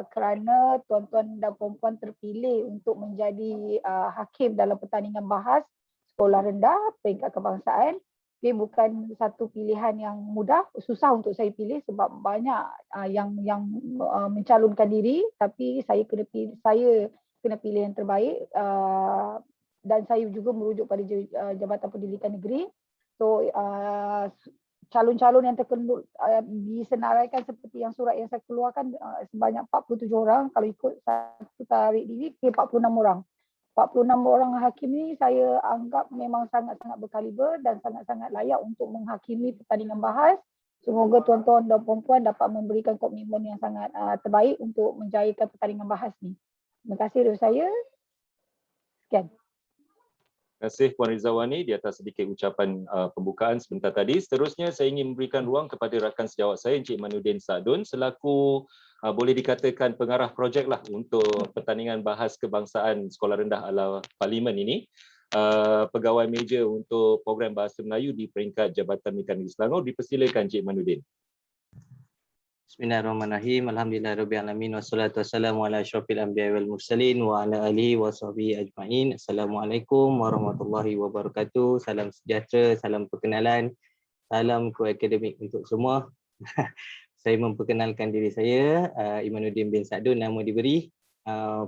kerana tuan-tuan dan puan-puan terpilih untuk menjadi hakim dalam pertandingan bahas sekolah rendah peringkat kebangsaan. Dia bukan satu pilihan yang mudah, susah untuk saya pilih sebab banyak yang mencalonkan diri, tapi saya kena pilih yang terbaik, dan saya juga merujuk pada Jabatan Pendidikan Negeri. So calon-calon yang disenaraikan seperti yang surat yang saya keluarkan sebanyak 47 orang, kalau ikut satu tarik diri 46 orang. 46 orang hakim ni saya anggap memang sangat-sangat berkaliber dan sangat-sangat layak untuk menghakimi pertandingan bahas. Semoga tuan-tuan dan puan-puan dapat memberikan komitmen yang sangat terbaik untuk menjayakan pertandingan bahas ni. Terima kasih dari saya. Sekian. Terima kasih Puan Rizawani di atas sedikit ucapan pembukaan sebentar tadi. Seterusnya saya ingin memberikan ruang kepada rakan sejawat saya Encik Imanuddin Saadun selaku boleh dikatakan pengarah projek lah untuk pertandingan bahas kebangsaan sekolah rendah ala parlimen ini. Pegawai meja untuk program bahasa Melayu di peringkat Jabatan Pendidikan Negeri Selangor. Dipersilakan Encik Imanuddin. Bismillahirrahmanirrahim. Alhamdulillahirabbil alamin wassalatu wassalamu ala asyrafil anbiya'i wal mursalin wa ala alihi washabbihi ajmain. Assalamualaikum warahmatullahi wabarakatuh. Salam sejahtera, salam perkenalan, salam akademik untuk semua. Saya memperkenalkan diri saya, Imanuddin bin Saadun, nama diberi,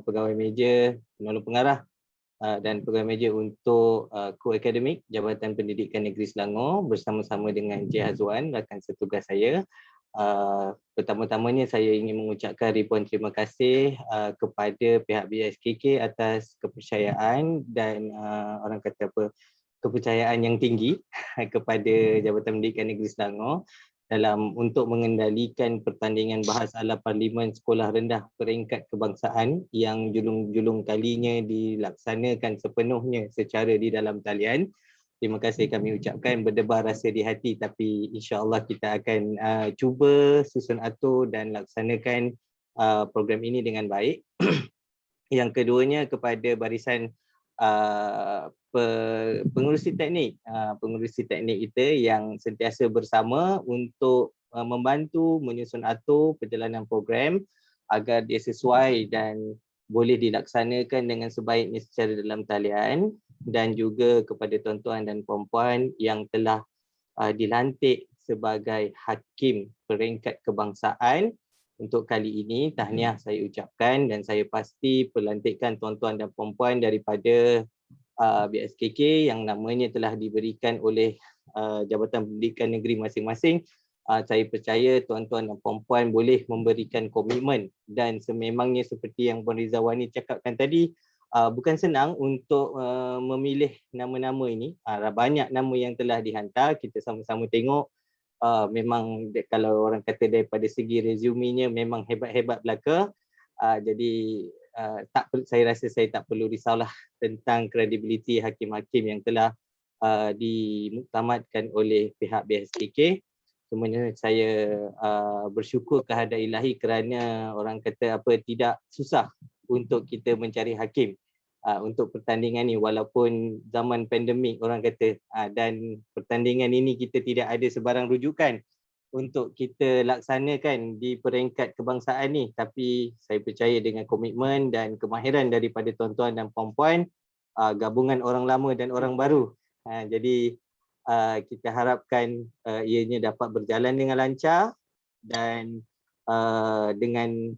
pegawai meja, penolong pengarah dan pegawai meja untuk akademik Jabatan Pendidikan Negeri Selangor bersama-sama dengan Encik Hazwan, rakan setugas saya. Pertama-tamanya saya ingin mengucapkan ribuan terima kasih kepada pihak BSKK atas kepercayaan dan orang kata apa, kepercayaan yang tinggi kepada Jabatan Pendidikan Negeri Selangor dalam untuk mengendalikan pertandingan bahas ala parlimen sekolah rendah peringkat kebangsaan yang julung-julung kalinya dilaksanakan sepenuhnya secara di dalam talian. Terima kasih kami ucapkan, berdebar rasa di hati, tapi insya-Allah kita akan cuba susun atur dan laksanakan program ini dengan baik. Yang keduanya kepada barisan pengurusi teknik kita yang sentiasa bersama untuk membantu menyusun atur perjalanan program agar dia sesuai dan boleh dilaksanakan dengan sebaiknya secara dalam talian, dan juga kepada tuan-tuan dan puan-puan yang telah dilantik sebagai hakim peringkat kebangsaan untuk kali ini. Tahniah saya ucapkan, dan saya pasti pelantikan tuan-tuan dan puan-puan daripada BSKK yang namanya telah diberikan oleh Jabatan Pendidikan Negeri masing-masing. Saya percaya tuan-tuan dan puan-puan boleh memberikan komitmen, dan sememangnya seperti yang Puan Rizawani cakapkan tadi, bukan senang untuk memilih nama-nama ini. Banyak nama yang telah dihantar, kita sama-sama tengok. Memang kalau orang kata daripada segi resumenya memang hebat-hebat belaka. Jadi saya rasa saya tak perlu risaulah tentang kredibiliti hakim-hakim yang telah dimuktamadkan oleh pihak BSKK. Sebenarnya saya bersyukur kehadrat Ilahi kerana orang kata apa, tidak susah untuk kita mencari hakim untuk pertandingan ni, walaupun zaman pandemik orang kata, dan pertandingan ini kita tidak ada sebarang rujukan untuk kita laksanakan di peringkat kebangsaan ni, tapi saya percaya dengan komitmen dan kemahiran daripada tuan-tuan dan puan-puan, gabungan orang lama dan orang baru, jadi kita harapkan ianya dapat berjalan dengan lancar dan dengan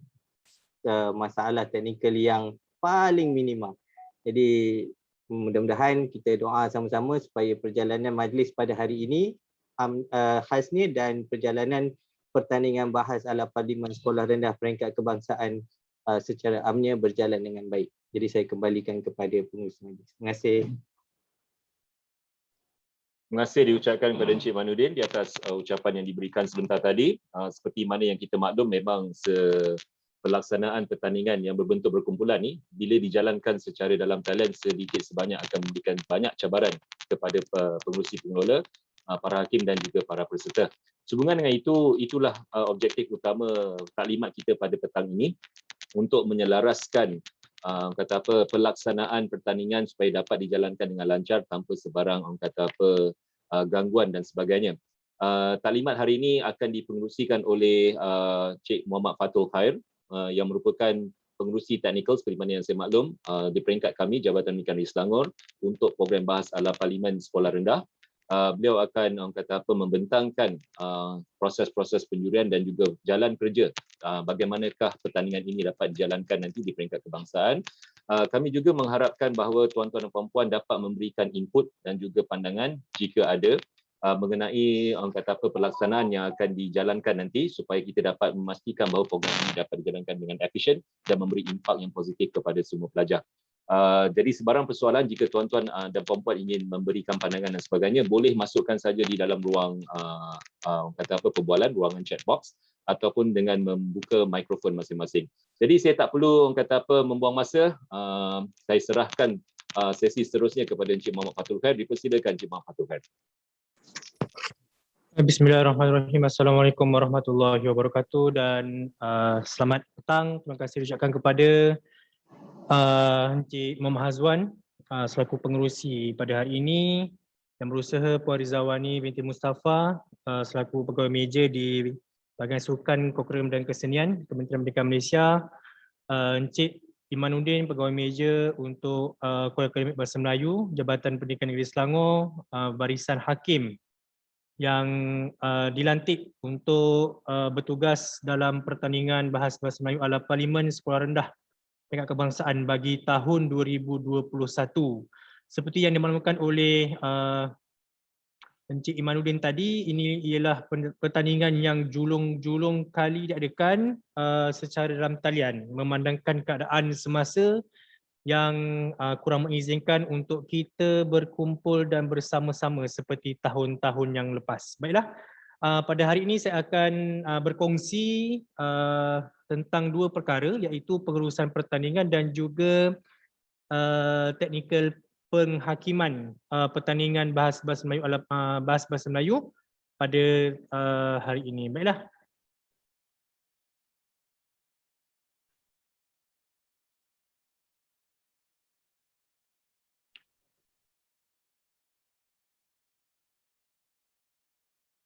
masalah teknikal yang paling minima. Jadi mudah-mudahan kita doa sama-sama supaya perjalanan majlis pada hari ini khasnya dan perjalanan pertandingan bahas ala parlimen sekolah rendah peringkat kebangsaan secara amnya berjalan dengan baik. Jadi saya kembalikan kepada pengurus majlis. Terima kasih. Terima kasih diucapkan kepada Encik Imanuddin di atas ucapan yang diberikan sebentar tadi. Seperti mana yang kita maklum, memang pelaksanaan pertandingan yang berbentuk berkumpulan ni bila dijalankan secara dalam talian sedikit sebanyak akan memberikan banyak cabaran kepada pengurusi pengelola, para hakim dan juga para peserta. Sehubungan dengan itu, itulah objektif utama taklimat kita pada petang ini untuk menyelaraskan kata apa, pelaksanaan pertandingan supaya dapat dijalankan dengan lancar tanpa sebarang kata apa, gangguan dan sebagainya. Taklimat hari ini akan dipengerusikan oleh Cik Muhammad Fatul Khair, yang merupakan pengerusi teknikal seperti mana yang saya maklum di peringkat kami Jabatan Pendidikan Negeri Selangor untuk program bahas ala Parlimen Sekolah Rendah. Beliau akan membentangkan proses-proses penjurian dan juga jalan kerja bagaimanakah pertandingan ini dapat dijalankan nanti di peringkat kebangsaan. Kami juga mengharapkan bahawa tuan-tuan dan puan-puan dapat memberikan input dan juga pandangan jika ada mengenai pelaksanaan yang akan dijalankan nanti supaya kita dapat memastikan bahawa program ini dapat dijalankan dengan efisien dan memberi impak yang positif kepada semua pelajar. Jadi sebarang persoalan jika tuan-tuan dan puan-puan ingin memberikan pandangan dan sebagainya, boleh masukkan saja di dalam ruang perbualan, ruangan chat box ataupun dengan membuka mikrofon masing-masing. Jadi saya tak perlu membuang masa, saya serahkan sesi seterusnya kepada Encik Muhammad Fathul Khair. Dipersilakan Encik Muhammad Fathul Khair. Bismillahirrahmanirrahim. Assalamualaikum warahmatullahi wabarakatuh dan selamat petang. Terima kasih diucapkan kepada Encik Muhammad Hazwan selaku pengerusi pada hari ini, yang berusaha Puan Rizawani binti Mustafa selaku pegawai meja di bahagian sukan, kurikulum dan kesenian Kementerian Pendidikan Malaysia, Encik Imanuddin pegawai meja untuk Kuala Akademik Bahasa Melayu Jabatan Pendidikan Negeri Selangor, barisan hakim yang dilantik untuk bertugas dalam pertandingan bahasa Melayu ala Parlimen Sekolah Rendah Peringkat Kebangsaan bagi tahun 2021. Seperti yang dimaklumkan oleh Encik Imanuddin tadi, ini ialah pertandingan yang julung-julung kali diadakan secara dalam talian, memandangkan keadaan semasa yang kurang mengizinkan untuk kita berkumpul dan bersama-sama seperti tahun-tahun yang lepas. Baiklah, pada hari ini saya akan berkongsi tentang dua perkara, iaitu pengurusan pertandingan dan juga teknikal penghakiman pertandingan bahasa Melayu bahasa Melayu pada hari ini. Baiklah.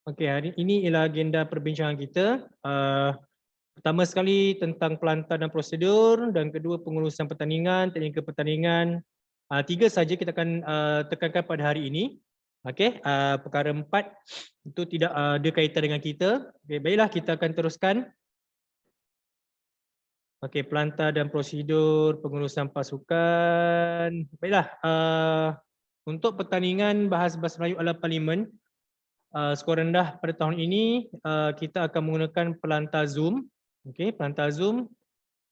Okey, hari ini ialah agenda perbincangan kita. Pertama sekali tentang pelantar dan prosedur, dan kedua pengurusan pertandingan, teknikal pertandingan. Tiga saja kita akan tekankan pada hari ini. Okey, perkara empat itu tidak ada kaitan dengan kita. Okay, baiklah, kita akan teruskan. Okey, pelantar dan prosedur pengurusan pasukan. Baiklah, untuk pertandingan bahasa Melayu ala Parlimen Sekolah Rendah pada tahun ini kita akan menggunakan pelantar Zoom. Okey, pelantar Zoom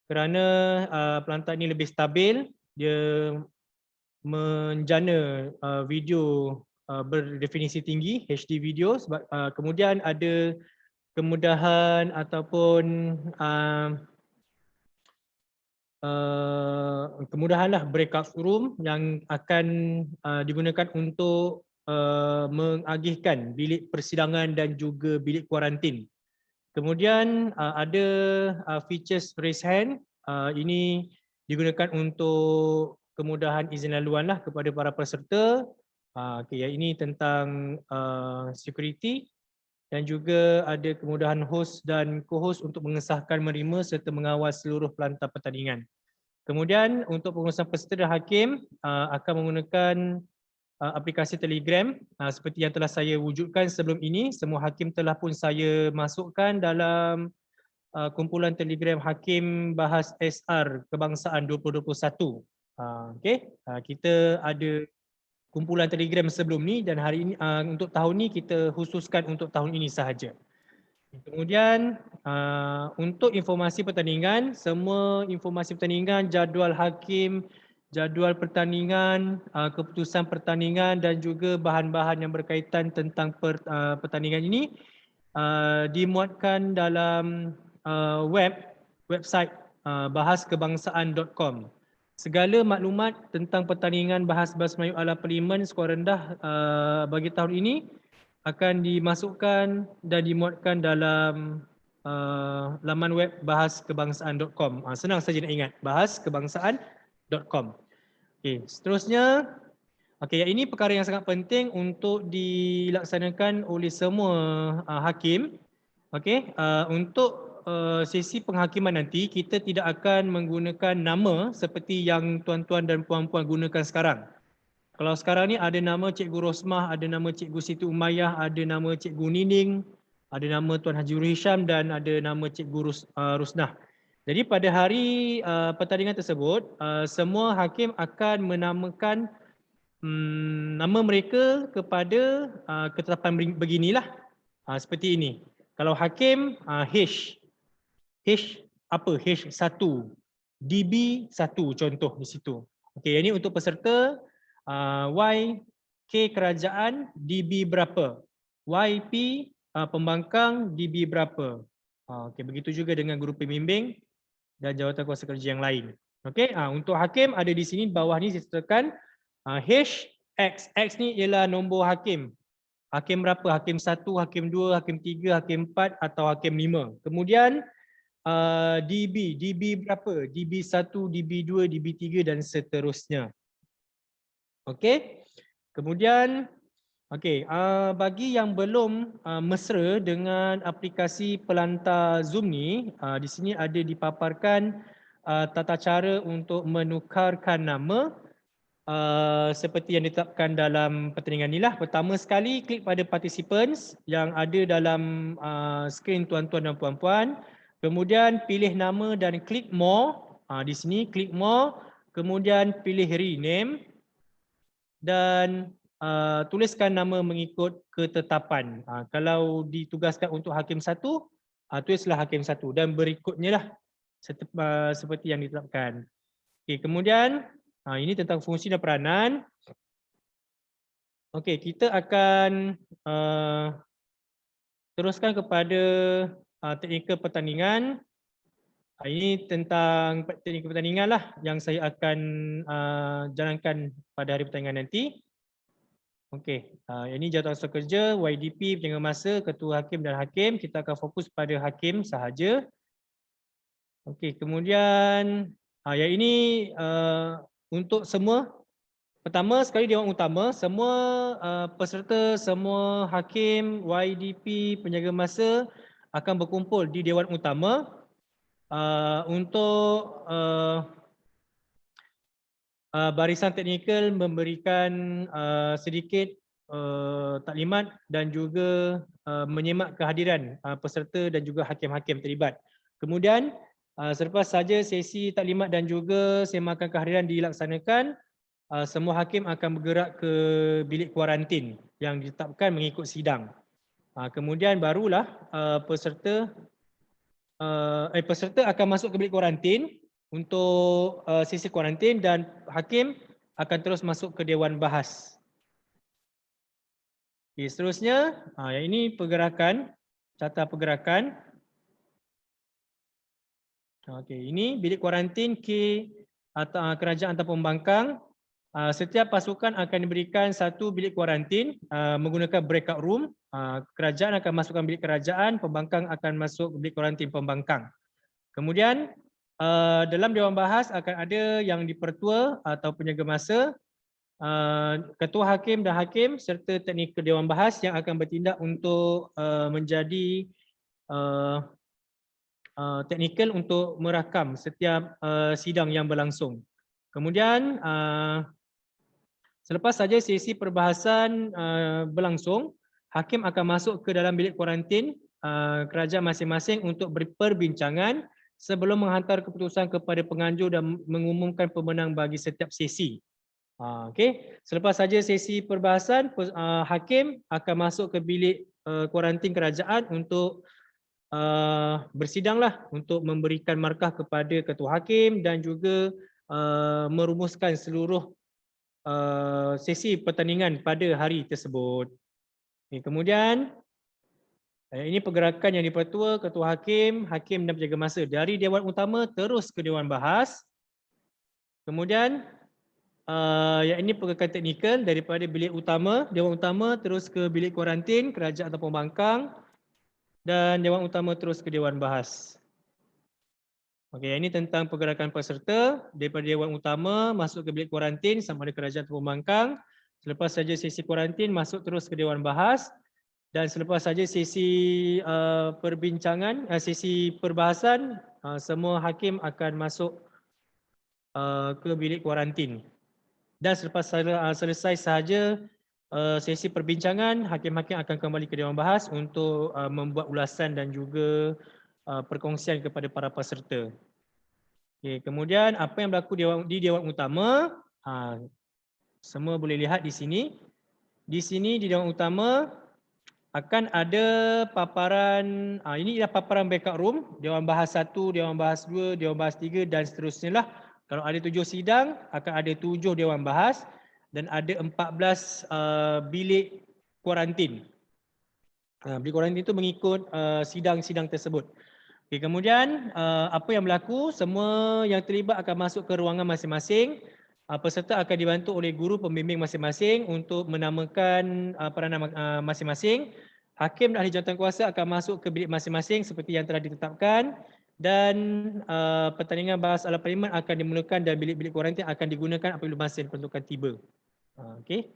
kerana pelantar ini lebih stabil, dia menjana video berdefinisi tinggi, HD video, sebab kemudian ada kemudahan ataupun kemudahanlah breakout room yang akan digunakan untuk mengagihkan bilik persidangan dan juga bilik kuarantin. Kemudian ada features raise hand, ini digunakan untuk kemudahan izin laluan lah kepada para peserta. Okay, ini tentang security, dan juga ada kemudahan host dan co-host untuk mengesahkan, menerima serta mengawal seluruh pelantar pertandingan. Kemudian untuk pengurusan peserta dan hakim akan menggunakan aplikasi Telegram seperti yang telah saya wujudkan sebelum ini. Semua hakim telah pun saya masukkan dalam kumpulan Telegram Hakim Bahas SR Kebangsaan 2021. Okey, kita ada kumpulan Telegram sebelum ni, dan hari ini untuk tahun ni kita khususkan untuk tahun ini sahaja. Kemudian untuk informasi pertandingan, semua informasi pertandingan, jadual hakim, jadual pertandingan, keputusan pertandingan dan juga bahan-bahan yang berkaitan tentang pertandingan ini dimuatkan dalam website bahaskebangsaan.com. Segala maklumat tentang pertandingan bahasa Melayu ala Parlimen Sekolah Rendah bagi tahun ini akan dimasukkan dan dimuatkan dalam laman web bahaskebangsaan.com. Senang saja nak ingat, bahaskebangsaan.com. Okey, seterusnya, okey, ini perkara yang sangat penting untuk dilaksanakan oleh semua hakim. Okey, untuk sesi penghakiman nanti, kita tidak akan menggunakan nama seperti yang tuan-tuan dan puan-puan gunakan sekarang. Kalau sekarang ni ada nama Cikgu Rosmah, ada nama Cikgu Siti Umayyah, ada nama Cikgu Nining, ada nama Tuan Haji Nur Hisham dan ada nama Cikgu Rusnah. Jadi pada hari pertandingan tersebut, semua hakim akan menamakan nama mereka kepada ketetapan beginilah, seperti ini. Kalau hakim H apa? H1, DB1 contoh di situ. Okey, ini untuk peserta. Y, K kerajaan, DB berapa? YP pembangkang, DB berapa? Okey, begitu juga dengan guru pembimbing dan jawatan kuasa kerja yang lain. Okey, untuk hakim ada di sini bawah ni saya sertakan H, X. X ni ialah nombor hakim. Hakim berapa? Hakim 1, hakim 2, hakim 3, hakim 4 atau hakim 5. Kemudian DB. DB berapa? DB 1, DB 2, DB 3 dan seterusnya. Okey. Kemudian bagi yang belum mesra dengan aplikasi pelantar Zoom ni, di sini ada dipaparkan tata cara untuk menukarkan nama seperti yang ditetapkan dalam pertandingan ni lah. Pertama sekali, klik pada participants yang ada dalam skrin tuan-tuan dan puan-puan. Kemudian pilih nama dan klik more. Di sini klik more. Kemudian pilih rename. Dan tuliskan nama mengikut ketetapan. Kalau ditugaskan untuk hakim 1, tulislah hakim 1 dan berikutnya lah seperti yang ditetapkan. Okey, kemudian ini tentang fungsi dan peranan. Okey, kita akan teruskan kepada teknikal pertandingan. Ini tentang teknikal pertandingan lah yang saya akan jalankan pada hari pertandingan nanti. Okey, ini jawatan kuasa kerja, YDP, penjaga masa, ketua hakim dan hakim. Kita akan fokus pada hakim sahaja. Okey, kemudian yang ini untuk semua. Pertama sekali Dewan Utama, semua peserta, semua hakim, YDP, penjaga masa akan berkumpul di Dewan Utama untuk barisan teknikal memberikan sedikit taklimat dan juga menyemak kehadiran peserta dan juga hakim-hakim terlibat. Kemudian selepas saja sesi taklimat dan juga semakan kehadiran dilaksanakan, semua hakim akan bergerak ke bilik kuarantin yang ditetapkan mengikut sidang. Kemudian barulah peserta akan masuk ke bilik kuarantin untuk sesi kuarantin dan hakim akan terus masuk ke Dewan Bahas. Okay, seterusnya, yang ini pergerakan, carta pergerakan. Okey, ini bilik kuarantin kerajaan atau pembangkang. Setiap pasukan akan diberikan satu bilik kuarantin menggunakan breakout room. Kerajaan akan masukkan bilik kerajaan, pembangkang akan masuk bilik kuarantin pembangkang. Kemudian dalam Dewan Bahas akan ada yang dipertua atau penjaga masa, ketua hakim dan hakim serta teknikal Dewan Bahas yang akan bertindak untuk menjadi teknikal untuk merakam setiap sidang yang berlangsung. Kemudian selepas saja sesi perbahasan berlangsung, hakim akan masuk ke dalam bilik kuarantin kerajaan masing-masing untuk berperbincangan sebelum menghantar keputusan kepada penganjur dan mengumumkan pemenang bagi setiap sesi. Okey, selepas saja sesi perbahasan, hakim akan masuk ke bilik kuarantin kerajaan untuk bersidanglah untuk memberikan markah kepada ketua hakim dan juga merumuskan seluruh sesi pertandingan pada hari tersebut. Okay, kemudian ini pergerakan yang dipertua ketua hakim, hakim dan penjaga masa dari Dewan Utama terus ke Dewan Bahas. Kemudian yang ini pergerakan teknikal daripada bilik utama, Dewan Utama terus ke bilik kuarantin kerajaan atau pembangkang dan Dewan Utama terus ke Dewan Bahas. Okey, ini tentang pergerakan peserta daripada Dewan Utama masuk ke bilik kuarantin sama ada kerajaan atau pembangkang. Selepas saja sesi kuarantin masuk terus ke Dewan Bahas. Dan selepas saja sesi perbincangan, sesi perbahasan, semua hakim akan masuk ke bilik kuarantin. Dan selepas selesai sahaja sesi perbincangan, hakim-hakim akan kembali ke Dewan Bahas untuk membuat ulasan dan juga perkongsian kepada para peserta. Okay, kemudian apa yang berlaku di Dewan Utama, semua boleh lihat di sini. Di sini di Dewan Utama akan ada paparan, ini ialah paparan backup room, Dewan Bahas 1, Dewan Bahas 2, Dewan Bahas 3 dan seterusnya lah. Kalau ada 7 sidang, akan ada 7 Dewan Bahas dan ada 14 bilik kuarantin. Bilik kuarantin itu mengikut sidang-sidang tersebut. Okay, kemudian apa yang berlaku, semua yang terlibat akan masuk ke ruangan masing-masing. Peserta akan dibantu oleh guru pembimbing masing-masing untuk menamakan peranan masing-masing. Hakim dan ahli jawatankuasa akan masuk ke bilik masing-masing seperti yang telah ditetapkan dan pertandingan bahas ala parlimen akan dimulakan dan bilik-bilik kuarantin akan digunakan apabila masa yang diperlukan tiba. Okey.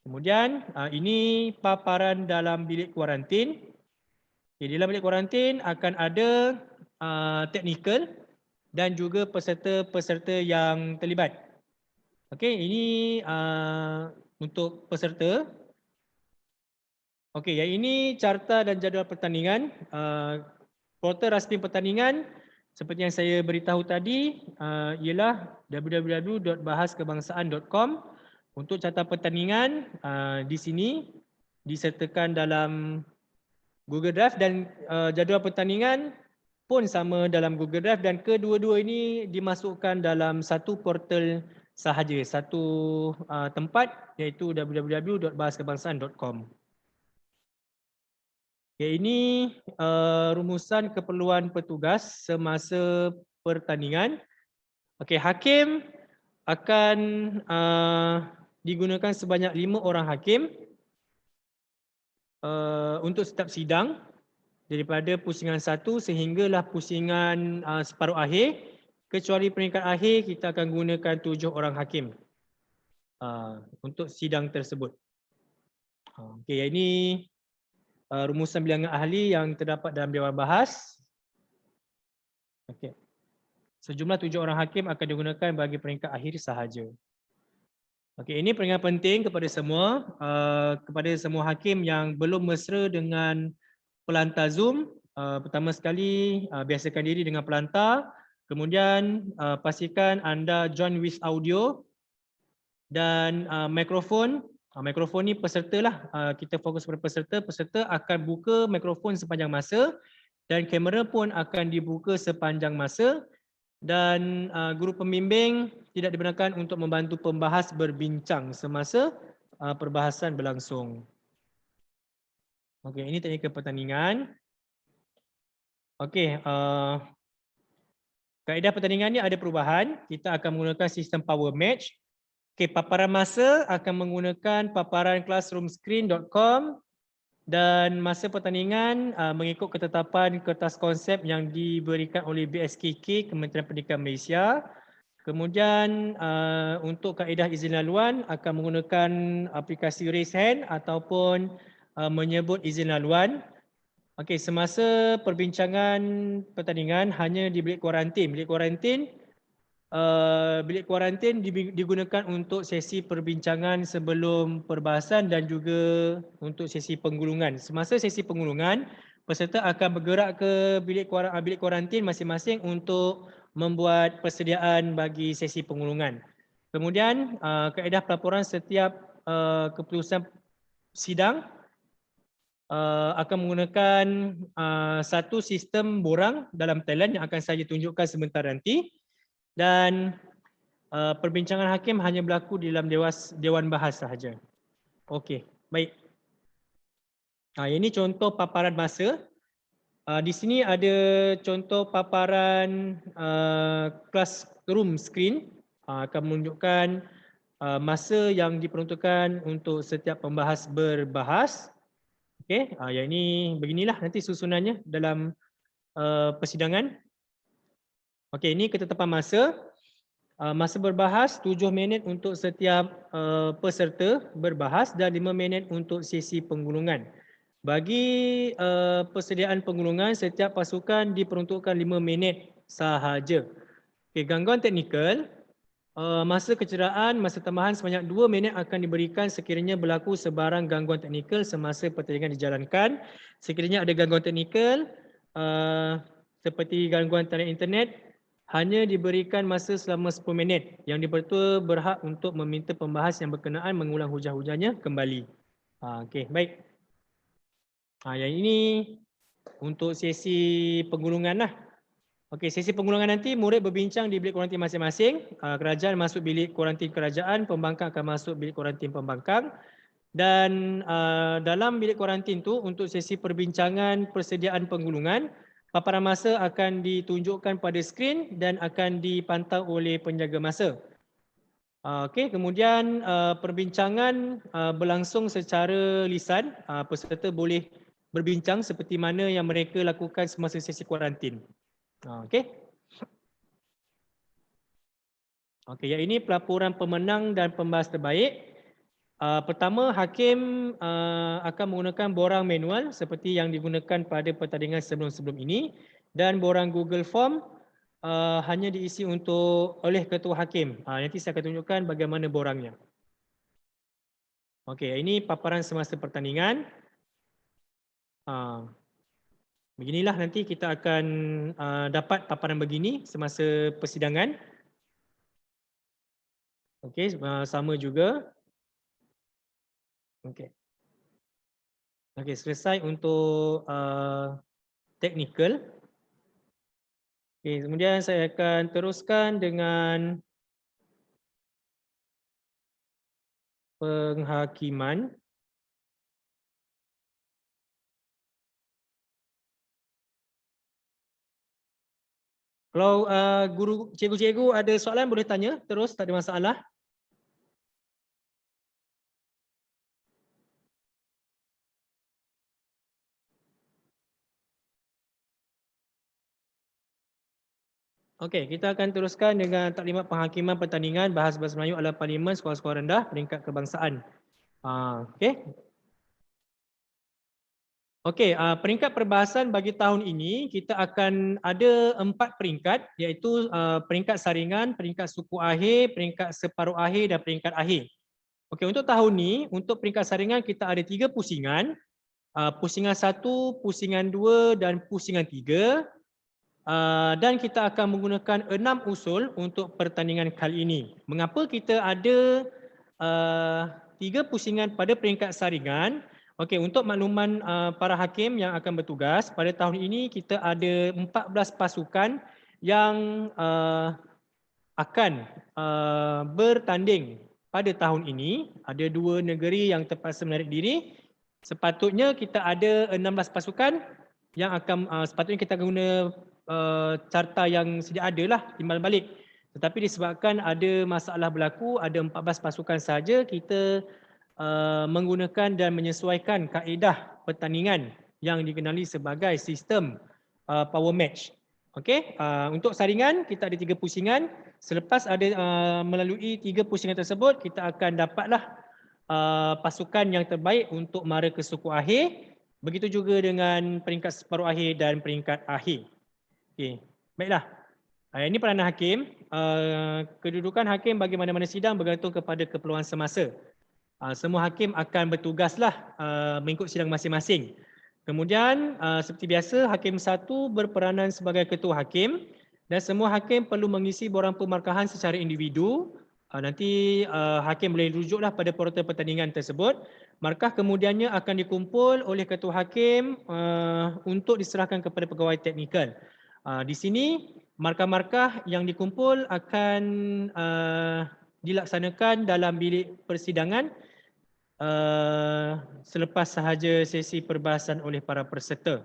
Kemudian ini paparan dalam bilik kuarantin. Okay, dalam bilik kuarantin akan ada teknikal dan juga peserta-peserta yang terlibat. Okey, ini untuk peserta. Okey, yang ini carta dan jadual pertandingan. Portal rasmi pertandingan seperti yang saya beritahu tadi ialah www.bahaskebangsaan.com. Untuk carta pertandingan di sini disertakan dalam Google Drive dan jadual pertandingan pun sama dalam Google Drive dan kedua-dua ini dimasukkan dalam satu portal sahaja, satu tempat iaitu www.bahaskebangsaan.com. Okay, ini rumusan keperluan petugas semasa pertandingan. Okay, hakim akan digunakan sebanyak 5 orang hakim untuk setiap sidang daripada pusingan 1 sehinggalah pusingan separuh akhir. Kecuali peringkat akhir, kita akan gunakan 7 orang hakim untuk sidang tersebut. Okey, ini rumusan bilangan ahli yang terdapat dalam Dewan Bahas. Okey. Sejumlah 7 orang hakim akan digunakan bagi peringkat akhir sahaja. Okey, ini peringatan penting kepada semua hakim yang belum mesra dengan pelantar Zoom. Pertama sekali, biasakan diri dengan pelantar. Kemudian pastikan anda join with audio dan mikrofon. Mikrofon ni peserta lah, kita fokus pada peserta. Peserta akan buka mikrofon sepanjang masa dan kamera pun akan dibuka sepanjang masa dan guru pembimbing tidak dibenarkan untuk membantu pembahas berbincang semasa perbahasan berlangsung. Okey, ini teknikal pertandingan. Okey, kaedah pertandingan ni ada perubahan. Kita akan menggunakan sistem power match. Okey, paparan masa akan menggunakan paparan classroomscreen.com dan masa pertandingan mengikut ketetapan kertas konsep yang diberikan oleh BSKK, Kementerian Pendidikan Malaysia. Kemudian untuk kaedah izin laluan akan menggunakan aplikasi raise hand ataupun menyebut izin laluan. Okey, semasa perbincangan pertandingan hanya di bilik kuarantin. Bilik kuarantin digunakan untuk sesi perbincangan sebelum perbahasan dan juga untuk sesi penggulungan. Semasa sesi penggulungan, peserta akan bergerak ke bilik kuarantin masing-masing untuk membuat persediaan bagi sesi penggulungan. Kemudian kaedah pelaporan setiap keputusan sidang akan menggunakan satu sistem borang dalam Thailand yang akan saya tunjukkan sebentar nanti dan perbincangan hakim hanya berlaku di dalam Dewan Bahas sahaja. Okey, baik. Ini contoh paparan masa. Di sini ada contoh paparan classroom screen akan menunjukkan masa yang diperuntukkan untuk setiap pembahas berbahas. Okey, yang ini beginilah nanti susunannya dalam persidangan. Okey, ini ketetapan masa. Masa berbahas 7 minit untuk setiap peserta berbahas dan 5 minit untuk sesi penggulungan. Bagi persediaan penggulungan, setiap pasukan diperuntukkan 5 minit sahaja. Okey, gangguan teknikal, masa kecederaan, masa tambahan sebanyak 2 minit akan diberikan sekiranya berlaku sebarang gangguan teknikal semasa pertandingan dijalankan. Sekiranya ada gangguan teknikal seperti gangguan talian internet, hanya diberikan masa selama 10 minit. Yang dipertua berhak untuk meminta pembahas yang berkenaan mengulang hujah-hujahnya kembali. Okey, baik. Yang ini untuk sesi penggulungan lah. Okey, sesi penggulungan nanti murid berbincang di bilik kuarantin masing-masing. Kerajaan masuk bilik kuarantin kerajaan, pembangkang akan masuk bilik kuarantin pembangkang. Dan dalam bilik kuarantin tu untuk sesi perbincangan persediaan penggulungan, paparan masa akan ditunjukkan pada skrin dan akan dipantau oleh penjaga masa. Okey, kemudian perbincangan berlangsung secara lisan. Peserta boleh berbincang seperti mana yang mereka lakukan semasa sesi kuarantin. Okey. Okey, yang ini pelaporan pemenang dan pembahas terbaik. Pertama, hakim akan menggunakan borang manual seperti yang digunakan pada pertandingan sebelum-sebelum ini, dan borang Google Form hanya diisi oleh ketua hakim. Nanti saya akan tunjukkan bagaimana borangnya. Okey, ini paparan semasa pertandingan. Beginilah nanti kita akan dapat paparan begini semasa persidangan. Okey, sama juga. Okey. Okey, selesai untuk teknikal. Okey, kemudian saya akan teruskan dengan penghakiman. Kalau guru, cikgu-cikgu ada soalan boleh tanya terus, tak ada masalah. Okey, kita akan teruskan dengan taklimat penghakiman pertandingan bahasa Melayu ala Parlimen skor-skor rendah peringkat kebangsaan. Okey. Okey, peringkat perbahasan bagi tahun ini kita akan ada 4 peringkat, iaitu peringkat saringan, peringkat suku akhir, peringkat separuh akhir dan peringkat akhir. Okey, untuk tahun ni, untuk peringkat saringan kita ada 3 pusingan. Pusingan 1, pusingan 2 dan pusingan 3. Dan kita akan menggunakan 6 usul untuk pertandingan kali ini. Mengapa kita ada 3 pusingan pada peringkat saringan? Okey, untuk makluman para hakim yang akan bertugas, pada tahun ini kita ada 14 pasukan yang akan bertanding pada tahun ini. Ada 2 negeri yang terpaksa menarik diri. Sepatutnya kita ada 16 pasukan yang akan sepatutnya kita guna carta yang sedia ada lah, timbal balik. Tetapi disebabkan ada masalah berlaku, ada 14 pasukan sahaja, kita menggunakan dan menyesuaikan kaedah pertandingan yang dikenali sebagai sistem power match. Okey, untuk saringan kita ada 3 pusingan. Selepas ada melalui 3 pusingan tersebut, kita akan dapatlah pasukan yang terbaik untuk mara ke suku akhir. Begitu juga dengan peringkat separuh akhir dan peringkat akhir. Okey, baiklah. Ini peranan hakim. Kedudukan hakim bagi mana-mana sidang bergantung kepada keperluan semasa. Semua hakim akan bertugaslah mengikut sidang masing-masing. Kemudian seperti biasa, hakim 1 berperanan sebagai ketua hakim dan semua hakim perlu mengisi borang pemarkahan secara individu. Nanti hakim boleh rujuklah pada portal pertandingan tersebut. Markah kemudiannya akan dikumpul oleh ketua hakim untuk diserahkan kepada pegawai teknikal. Di sini markah-markah yang dikumpul akan dilaksanakan dalam bilik persidangan selepas sahaja sesi perbahasan oleh para peserta.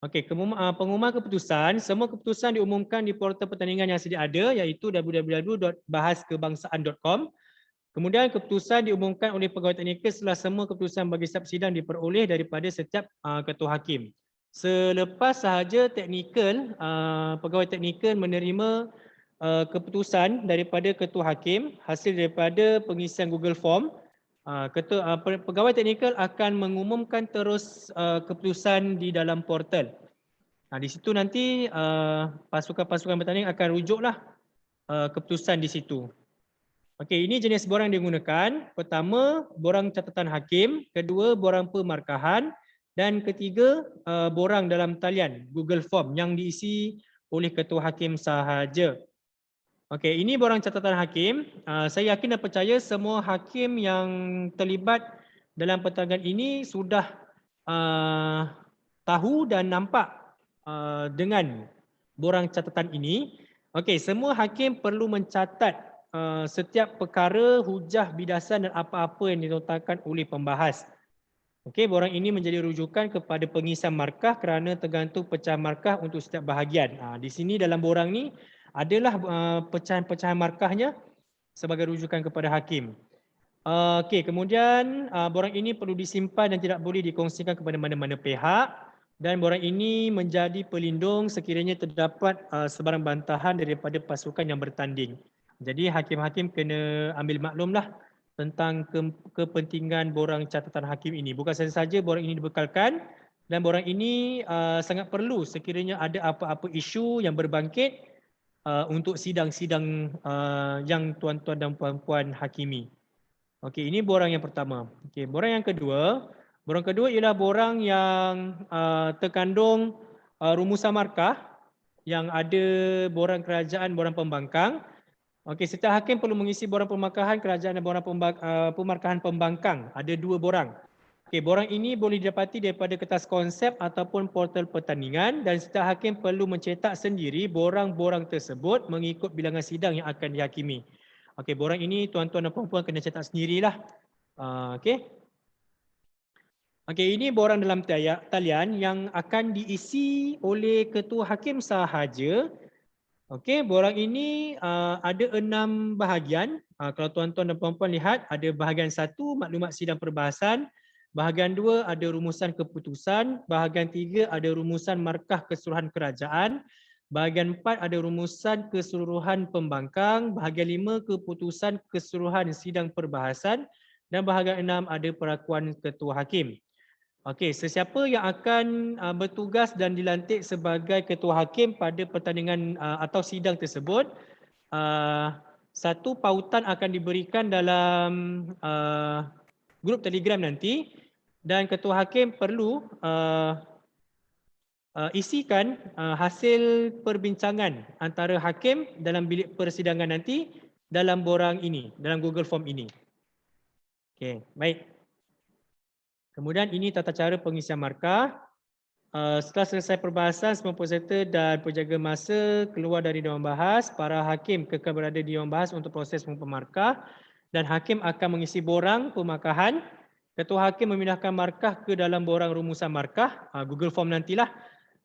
Okey, pengumuman keputusan, semua keputusan diumumkan di portal pertandingan yang sedia ada, iaitu www.bahaskebangsaan.com. Kemudian keputusan diumumkan oleh pegawai teknikal setelah semua keputusan bagi setiap sidang diperoleh daripada setiap ketua hakim. Selepas sahaja teknikal, pegawai teknikal menerima keputusan daripada ketua hakim hasil daripada pengisian Google Form, pegawai teknikal akan mengumumkan terus keputusan di dalam portal. Di situ nanti pasukan-pasukan bertanding akan rujuklah keputusan di situ. Okey, ini jenis borang yang digunakan. Pertama, borang catatan hakim. Kedua, borang pemarkahan. Dan ketiga, borang dalam talian Google Form yang diisi oleh ketua hakim sahaja. Okey, ini borang catatan hakim. Saya yakin dan percaya semua hakim yang terlibat dalam pertandingan ini sudah tahu dan nampak dengan borang catatan ini. Okey, semua hakim perlu mencatat setiap perkara, hujah, bidasan dan apa-apa yang dinotahkan oleh pembahas. Okey, borang ini menjadi rujukan kepada pengisian markah kerana tergantung pecahan markah untuk setiap bahagian. Di sini dalam borang ni adalah pecahan-pecahan markahnya sebagai rujukan kepada hakim. Okey, kemudian borang ini perlu disimpan dan tidak boleh dikongsikan kepada mana-mana pihak, dan borang ini menjadi pelindung sekiranya terdapat sebarang bantahan daripada pasukan yang bertanding. Jadi hakim-hakim kena ambil maklumlah tentang kepentingan borang catatan hakim ini. Bukan saja borang ini dibekalkan, dan borang ini sangat perlu sekiranya ada apa-apa isu yang berbangkit untuk sidang-sidang yang tuan-tuan dan puan-puan hakimi. Okey, ini borang yang pertama. Okey, borang yang kedua. Borang kedua ialah borang yang terkandung rumusan markah yang ada borang kerajaan, borang pembangkang. Okey, setiap hakim perlu mengisi borang pemarkahan kerajaan dan borang pemarkahan pembangkang. Ada 2 borang. Okey, borang ini boleh didapati daripada kertas konsep ataupun portal pertandingan, dan setiap hakim perlu mencetak sendiri borang-borang tersebut mengikut bilangan sidang yang akan dihakimi. Okey, borang ini tuan-tuan dan puan-puan kena cetak sendirilah. Okey. Okey, ini borang dalam talian yang akan diisi oleh ketua hakim sahaja. Okey, borang ini ada 6 bahagian. Kalau tuan-tuan dan puan-puan lihat, ada bahagian 1 maklumat sidang perbahasan, bahagian 2 ada rumusan keputusan, bahagian 3 ada rumusan markah keseluruhan kerajaan, bahagian 4 ada rumusan keseluruhan pembangkang, bahagian 5 keputusan keseluruhan sidang perbahasan, dan bahagian 6 ada perakuan ketua hakim. Okey, sesiapa yang akan bertugas dan dilantik sebagai ketua hakim pada pertandingan atau sidang tersebut, satu pautan akan diberikan dalam grup Telegram nanti, dan ketua hakim perlu isikan hasil perbincangan antara hakim dalam bilik persidangan nanti dalam borang ini, dalam Google Form ini. Okey, baik. Kemudian ini tata cara pengisian markah. Setelah selesai perbahasan, semua peserta dan penjaga masa keluar dari Dewan Bahas. Para hakim kekal berada di Dewan Bahas untuk proses pemarkah, dan hakim akan mengisi borang pemarkahan. Ketua hakim memindahkan markah ke dalam borang rumusan markah, Google Form nantilah.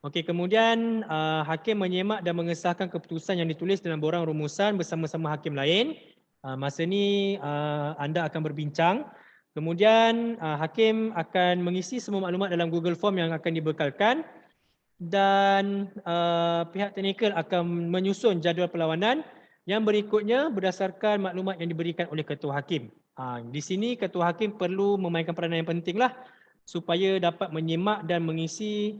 Okey, kemudian hakim menyemak dan mengesahkan keputusan yang ditulis dalam borang rumusan bersama-sama hakim lain. Masa ni anda akan berbincang. Kemudian hakim akan mengisi semua maklumat dalam Google Form yang akan dibekalkan, dan pihak teknikal akan menyusun jadual perlawanan yang berikutnya berdasarkan maklumat yang diberikan oleh ketua hakim. Di sini ketua hakim perlu memainkan peranan yang pentinglah supaya dapat menyemak dan mengisi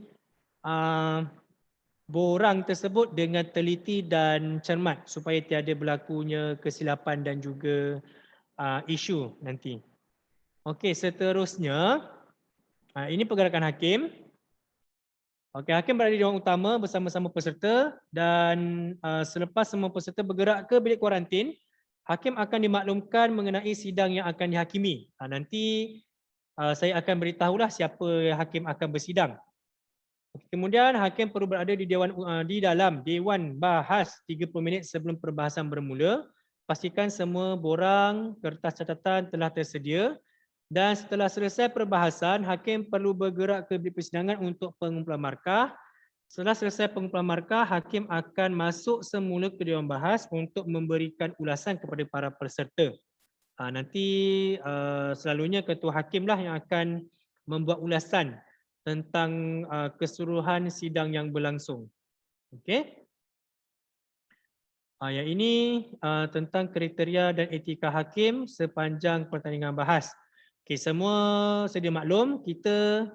borang tersebut dengan teliti dan cermat supaya tiada berlakunya kesilapan dan juga isu nanti. Okey, seterusnya ini pergerakan hakim. Okey, hakim berada di ruang utama bersama-sama peserta, dan selepas semua peserta bergerak ke bilik kuarantin, hakim akan dimaklumkan mengenai sidang yang akan dihakimi. Nanti saya akan beritahulah siapa hakim akan bersidang. Kemudian hakim perlu berada di dalam Dewan Bahas 30 minit sebelum perbahasan bermula. Pastikan semua borang, kertas catatan telah tersedia. Dan setelah selesai perbahasan, hakim perlu bergerak ke bilik persidangan untuk pengumpulan markah. Setelah selesai pengumpulan markah, hakim akan masuk semula ke Dewan Bahas untuk memberikan ulasan kepada para peserta. Nanti selalunya ketua hakimlah yang akan membuat ulasan tentang keseluruhan sidang yang berlangsung. Okey. Yang ini tentang kriteria dan etika hakim sepanjang pertandingan bahas. Okey, semua sedia maklum, kita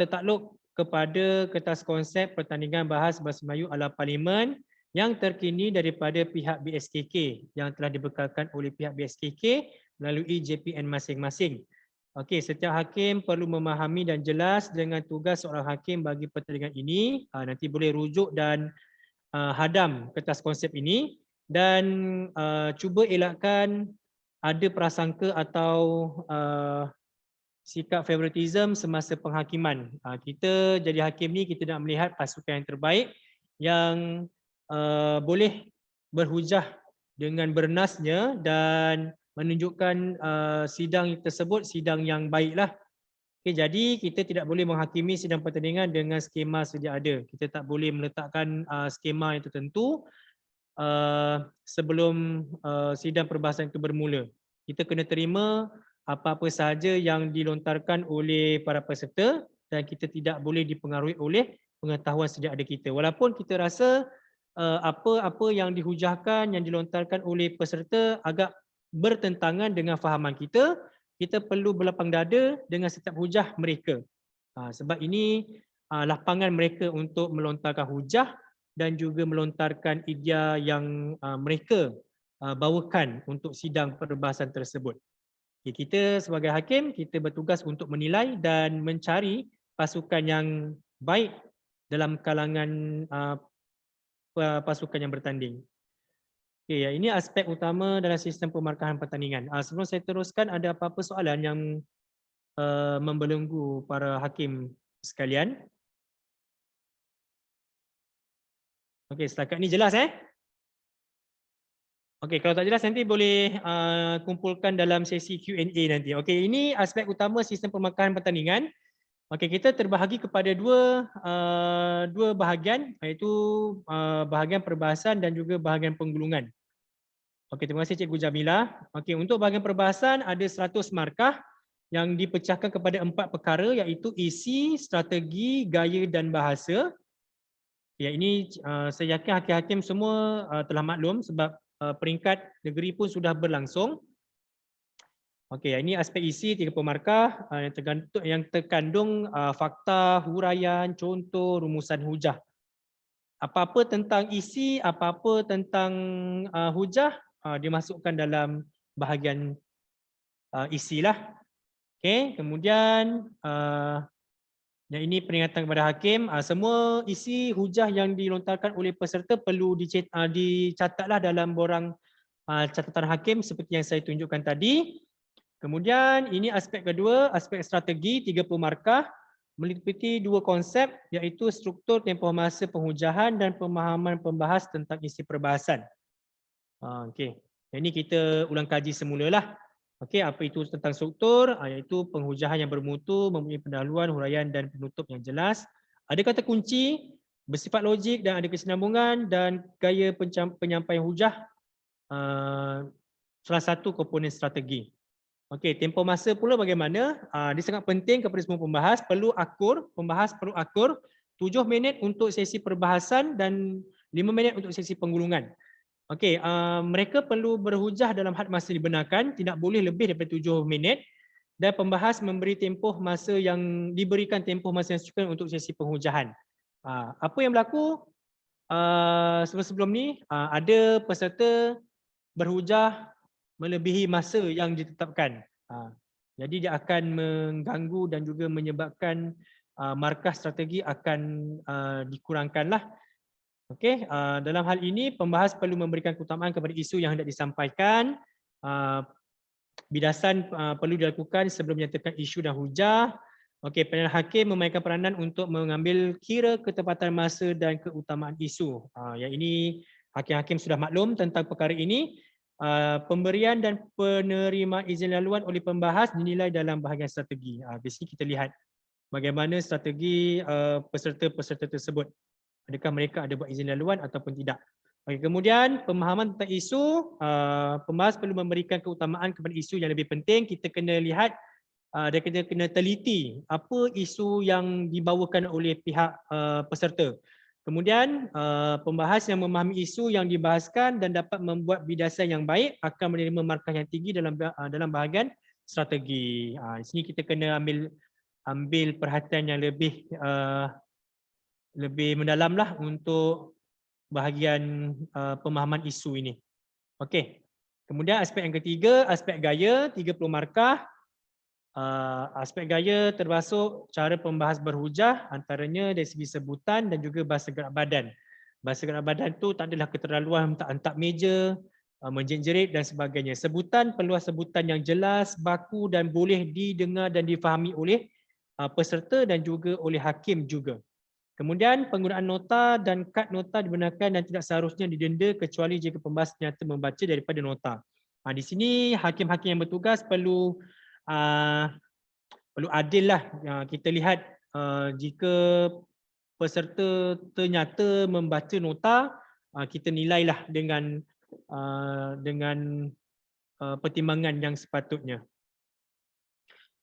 tertakluk kepada kertas konsep pertandingan bahas bahasa Melayu ala Parlimen yang terkini daripada pihak BSKK yang telah dibekalkan oleh pihak BSKK melalui JPN masing-masing. Okey, setiap hakim perlu memahami dan jelas dengan tugas seorang hakim bagi pertandingan ini. Nanti boleh rujuk dan hadam kertas konsep ini dan cuba elakkan ada prasangka atau sikap favoritism semasa penghakiman. Kita jadi hakim ni kita nak melihat pasukan yang terbaik yang boleh berhujah dengan bernasnya dan menunjukkan sidang tersebut sidang yang baiklah. Okay, jadi kita tidak boleh menghakimi sidang pertandingan dengan skema sedia ada. Kita tak boleh meletakkan skema yang tertentu sebelum sidang perbahasan itu bermula. Kita kena terima apa-apa sahaja yang dilontarkan oleh para peserta dan kita tidak boleh dipengaruhi oleh pengetahuan sedia ada kita. Walaupun kita rasa apa-apa yang dihujahkan, yang dilontarkan oleh peserta agak bertentangan dengan fahaman kita, kita perlu berlapang dada dengan setiap hujah mereka. Sebab ini lapangan mereka untuk melontarkan hujah dan juga melontarkan idea yang mereka bawakan untuk sidang perbahasan tersebut. Okay, kita sebagai hakim, kita bertugas untuk menilai dan mencari pasukan yang baik dalam kalangan pasukan yang bertanding. Okay, ini aspek utama dalam sistem pemarkahan pertandingan. Sebelum saya teruskan, ada apa-apa soalan yang membelenggu para hakim sekalian? Okey, setakat ni jelas Okey, kalau tak jelas nanti boleh kumpulkan dalam sesi Q&A nanti. Okey, ini aspek utama sistem pemarkahan pertandingan. Okey, kita terbahagi kepada dua bahagian, iaitu bahagian perbahasan dan juga bahagian penggulungan. Okey, terima kasih Cikgu Jamilah. Okey, untuk bahagian perbahasan ada 100 markah yang dipecahkan kepada 4 perkara, iaitu isi, strategi, gaya dan bahasa. Ya, ini saya yakin hakim-hakim semua telah maklum sebab peringkat negeri pun sudah berlangsung. Okey, ini aspek isi 30 markah yang terkandung fakta, huraian, contoh, rumusan hujah. Apa-apa tentang isi, apa-apa tentang hujah dimasukkan dalam bahagian isilah. Okey, kemudian yang ini peringatan kepada hakim, semua isi hujah yang dilontarkan oleh peserta perlu dicatatlah dalam borang catatan hakim seperti yang saya tunjukkan tadi. Kemudian ini aspek kedua, aspek strategi 30 markah meliputi dua konsep iaitu struktur tempoh masa penghujahan dan pemahaman pembahas tentang isi perbahasan. Okey, ini kita ulang kaji semulalah. Okey, apa itu tentang struktur? Iaitu penghujahan yang bermutu, mempunyai pendahuluan, huraian dan penutup yang jelas. Ada kata kunci, bersifat logik dan ada kesinambungan dan gaya penyampaian hujah salah satu komponen strategi. Okey, tempoh masa pula bagaimana? Dia sangat penting kepada semua pembahas, pembahas perlu akur. 7 minit untuk sesi perbahasan dan 5 minit untuk sesi penggulungan. Okey, mereka perlu berhujah dalam had masa dibenarkan, tidak boleh lebih daripada 7 minit dan pembahas memberi tempoh masa yang diberikan tempoh masa yang cukup untuk sesi penghujahan. Apa yang berlaku sebelum ni, ada peserta berhujah melebihi masa yang ditetapkan. Jadi dia akan mengganggu dan juga menyebabkan markah strategi akan dikurangkanlah. Okey, dalam hal ini pembahas perlu memberikan keutamaan kepada isu yang hendak disampaikan. Bidasan perlu dilakukan sebelum menyatakan isu dan hujah. Okey, panel hakim memainkan peranan untuk mengambil kira ketepatan masa dan keutamaan isu. Yang ini hakim-hakim sudah maklum tentang perkara ini. Pemberian dan penerimaan izin laluan oleh pembahas dinilai dalam bahagian strategi. Di sini kita lihat bagaimana strategi peserta-peserta tersebut. Adakah mereka ada buat izin laluan ataupun tidak. Okay, kemudian pemahaman tentang isu, pembahas perlu memberikan keutamaan kepada isu yang lebih penting. Kita kena lihat dan kita kena teliti apa isu yang dibawakan oleh pihak peserta. Kemudian pembahas yang memahami isu yang dibahaskan dan dapat membuat bidasan yang baik akan menerima markah yang tinggi dalam bahagian strategi. Di sini kita kena ambil perhatian yang lebih mendalam lah untuk bahagian pemahaman isu ini. Okey. Kemudian aspek yang ketiga, aspek gaya, 30 markah. Aspek gaya termasuk cara pembahas berhujah, antaranya dari segi sebutan dan juga bahasa gerak badan. Bahasa gerak badan tu tak adalah keterlaluan hentak-hentak meja, menjerit-jerit dan sebagainya. Sebutan perlu sebutan yang jelas, baku dan boleh didengar dan difahami oleh peserta dan juga oleh hakim juga. Kemudian penggunaan nota dan kad nota dibenarkan dan tidak seharusnya didenda kecuali jika pembahas nyata membaca daripada nota. Di sini hakim-hakim yang bertugas perlu adil lah. Kita lihat jika peserta ternyata membaca nota, kita nilailah dengan pertimbangan yang sepatutnya.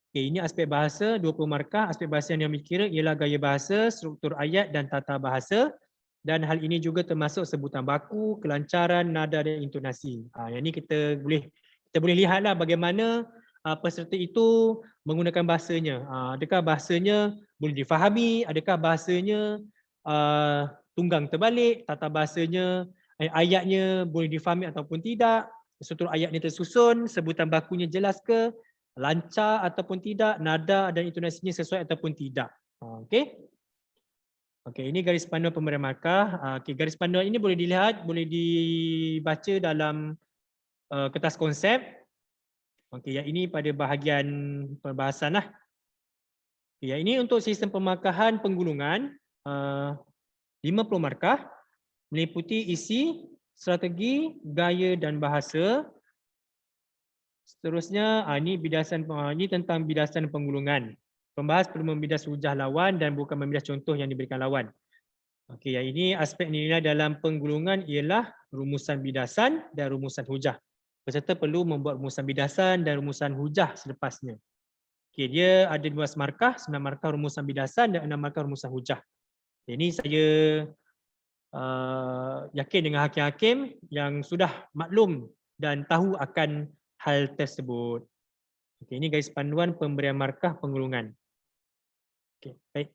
Okay, ini aspek bahasa, 20 markah. Aspek bahasa yang kami kira ialah gaya bahasa, struktur ayat dan tata bahasa. Dan hal ini juga termasuk sebutan baku, kelancaran, nada dan intonasi. Yang ini kita boleh lihatlah bagaimana peserta itu menggunakan bahasanya. Adakah bahasanya boleh difahami, adakah bahasanya tunggang terbalik, tata bahasanya, ayatnya boleh difahami ataupun tidak, struktur ayatnya tersusun, sebutan bakunya jelas ke, lancar ataupun tidak, nada dan intonasinya sesuai ataupun tidak. Okey. Okey, ini garis panduan pemberian markah. Okey, garis panduan ini boleh dilihat, boleh dibaca dalam kertas konsep. Okey, yang ini pada bahagian perbahasan lah. Okay, yang ini untuk sistem pemarkahan penggulungan, 50 markah, meliputi isi, strategi, gaya dan bahasa. Seterusnya, ini tentang bidasan penggulungan. Pembahas perlu membidas hujah lawan dan bukan membidas contoh yang diberikan lawan. Okey, yang ini aspek nilai dalam penggulungan ialah rumusan bidasan dan rumusan hujah. Peserta perlu membuat rumusan bidasan dan rumusan hujah selepasnya. Okey, dia ada 12 markah, 9 markah rumusan bidasan dan 6 markah rumusan hujah. Ini saya yakin dengan hakim-hakim yang sudah maklum dan tahu akan hal tersebut. Okey, ini garis panduan pemberian markah penggulungan. Okey, baik.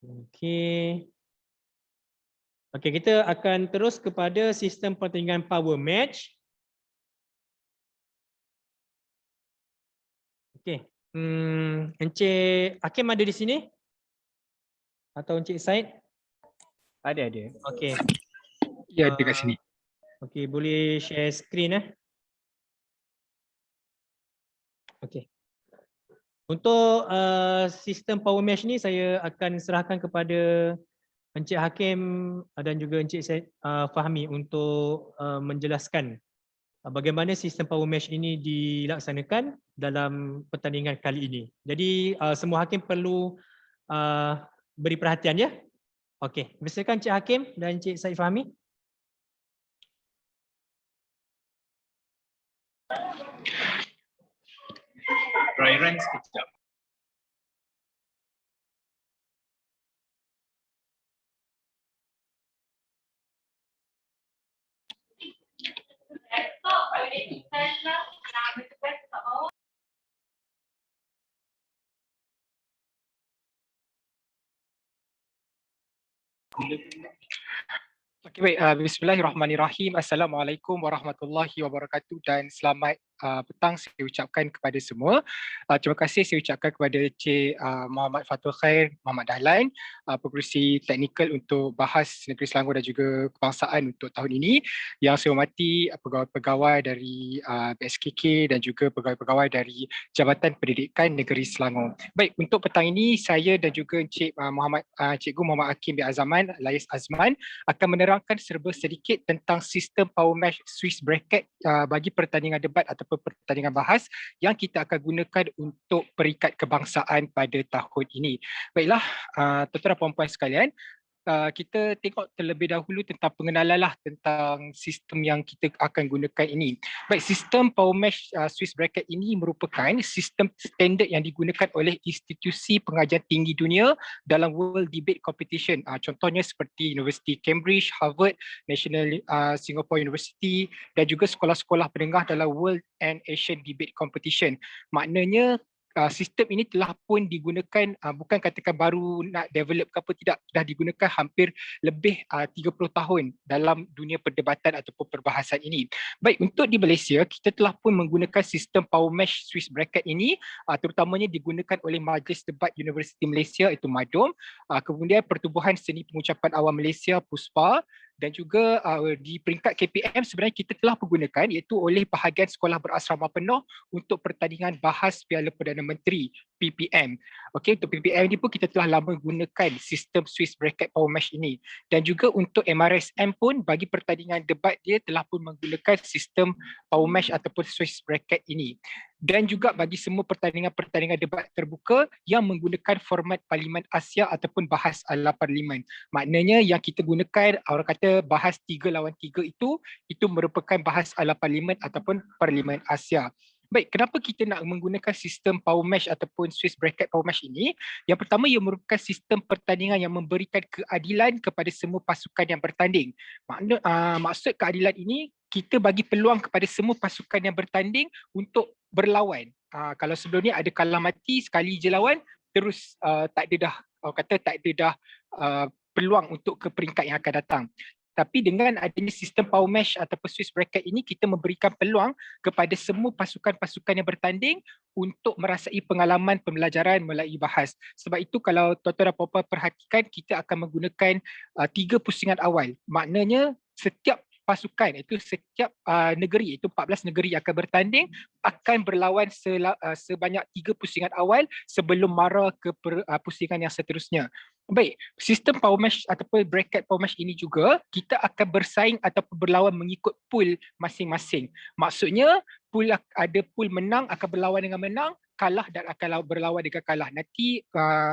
Okey. Okey, kita akan terus kepada sistem pertandingan power match. Okey. Encik Hakim ada di sini? Atau Encik Said? Ada. Okey. Ya, dekat sini. Okey, boleh share screen Okey. Untuk sistem power mesh ni saya akan serahkan kepada Encik Hakim dan juga Encik Said Fahmi untuk menjelaskan bagaimana sistem power mesh ini dilaksanakan dalam pertandingan kali ini. Jadi semua hakim perlu beri perhatian ya. Okey, persilakan Encik Hakim dan Encik Said Fahmi. Dry run sekejap. Okey, baik. Bismillahirrahmanirrahim. Assalamualaikum warahmatullahi wabarakatuh dan selamat petang saya ucapkan kepada semua. Terima kasih saya ucapkan kepada Encik Muhammad Fatul Khair Muhammad Dahlan, pengerusi teknikal untuk bahas Negeri Selangor dan juga kebangsaan untuk tahun ini. Yang saya hormati pegawai-pegawai dari BSKK dan juga pegawai-pegawai dari Jabatan Pendidikan Negeri Selangor. Baik, untuk petang ini saya dan juga Encik Cikgu Muhammad Hakim bin Azaman, Lais Azman akan menerangkan serba sedikit tentang sistem power match Swiss bracket bagi pertandingan debat ataupun pertandingan bahas yang kita akan gunakan untuk peringkat kebangsaan pada tahun ini. Baiklah, tuan-tuan dan puan-puan sekalian, kita tengok terlebih dahulu tentang pengenalan lah tentang sistem yang kita akan gunakan ini. Baik, sistem Power Mesh Swiss Bracket ini merupakan sistem standard yang digunakan oleh institusi pengajian tinggi dunia dalam World Debate Competition. Contohnya seperti Universiti Cambridge, Harvard, National Singapore University dan juga sekolah-sekolah penengah dalam World and Asian Debate Competition. Maknanya sistem ini telah pun digunakan, bukan katakan baru nak develop ke apa, tidak, dah digunakan hampir lebih 30 tahun dalam dunia perdebatan ataupun perbahasan ini. Baik, untuk di Malaysia kita telah pun menggunakan sistem Power Mesh Swiss Bracket ini, terutamanya digunakan oleh Majlis Debat Universiti Malaysia iaitu MADUM, kemudian Pertubuhan Seni Pengucapan Awam Malaysia PUSPA, dan juga di peringkat KPM sebenarnya kita telah menggunakan iaitu oleh bahagian sekolah berasrama penuh untuk pertandingan bahas Piala Perdana Menteri PPM. Okey, untuk PPM ini pun kita telah lama gunakan sistem Swiss Bracket Power Mesh ini, dan juga untuk MRSM pun bagi pertandingan debat dia telah pun menggunakan sistem Power Mesh ataupun Swiss Bracket ini. Dan juga bagi semua pertandingan-pertandingan debat terbuka yang menggunakan format Parlimen Asia ataupun bahas ala Parlimen. Maknanya yang kita gunakan, orang kata bahas 3 lawan 3 itu merupakan bahas ala Parlimen ataupun Parlimen Asia. Baik, kenapa kita nak menggunakan sistem Power Mesh ataupun Swiss Bracket Power Mesh ini? Yang pertama, ia merupakan sistem pertandingan yang memberikan keadilan kepada semua pasukan yang bertanding. Maksud keadilan ini, kita bagi peluang kepada semua pasukan yang bertanding untuk berlawan. Kalau sebelum ni ada kalah mati, sekali je lawan, terus tak ada dah, peluang untuk ke peringkat yang akan datang. Tapi dengan adanya sistem Power Mesh ataupun Swiss Bracket ini, kita memberikan peluang kepada semua pasukan-pasukan yang bertanding untuk merasai pengalaman pembelajaran melalui bahas. Sebab itu kalau tuan-tuan dan puan-puan perhatikan, kita akan menggunakan 3 pusingan awal. Maknanya setiap pasukan, itu setiap negeri, itu 14 negeri yang akan bertanding akan berlawan sebanyak 3 pusingan awal sebelum mara ke pusingan yang seterusnya. Baik, sistem Power Mesh ataupun Bracket Power Mesh ini juga kita akan bersaing ataupun berlawan mengikut pool masing-masing. Maksudnya ada pool menang akan berlawan dengan menang, kalah dan akan berlawan dengan kalah. Nanti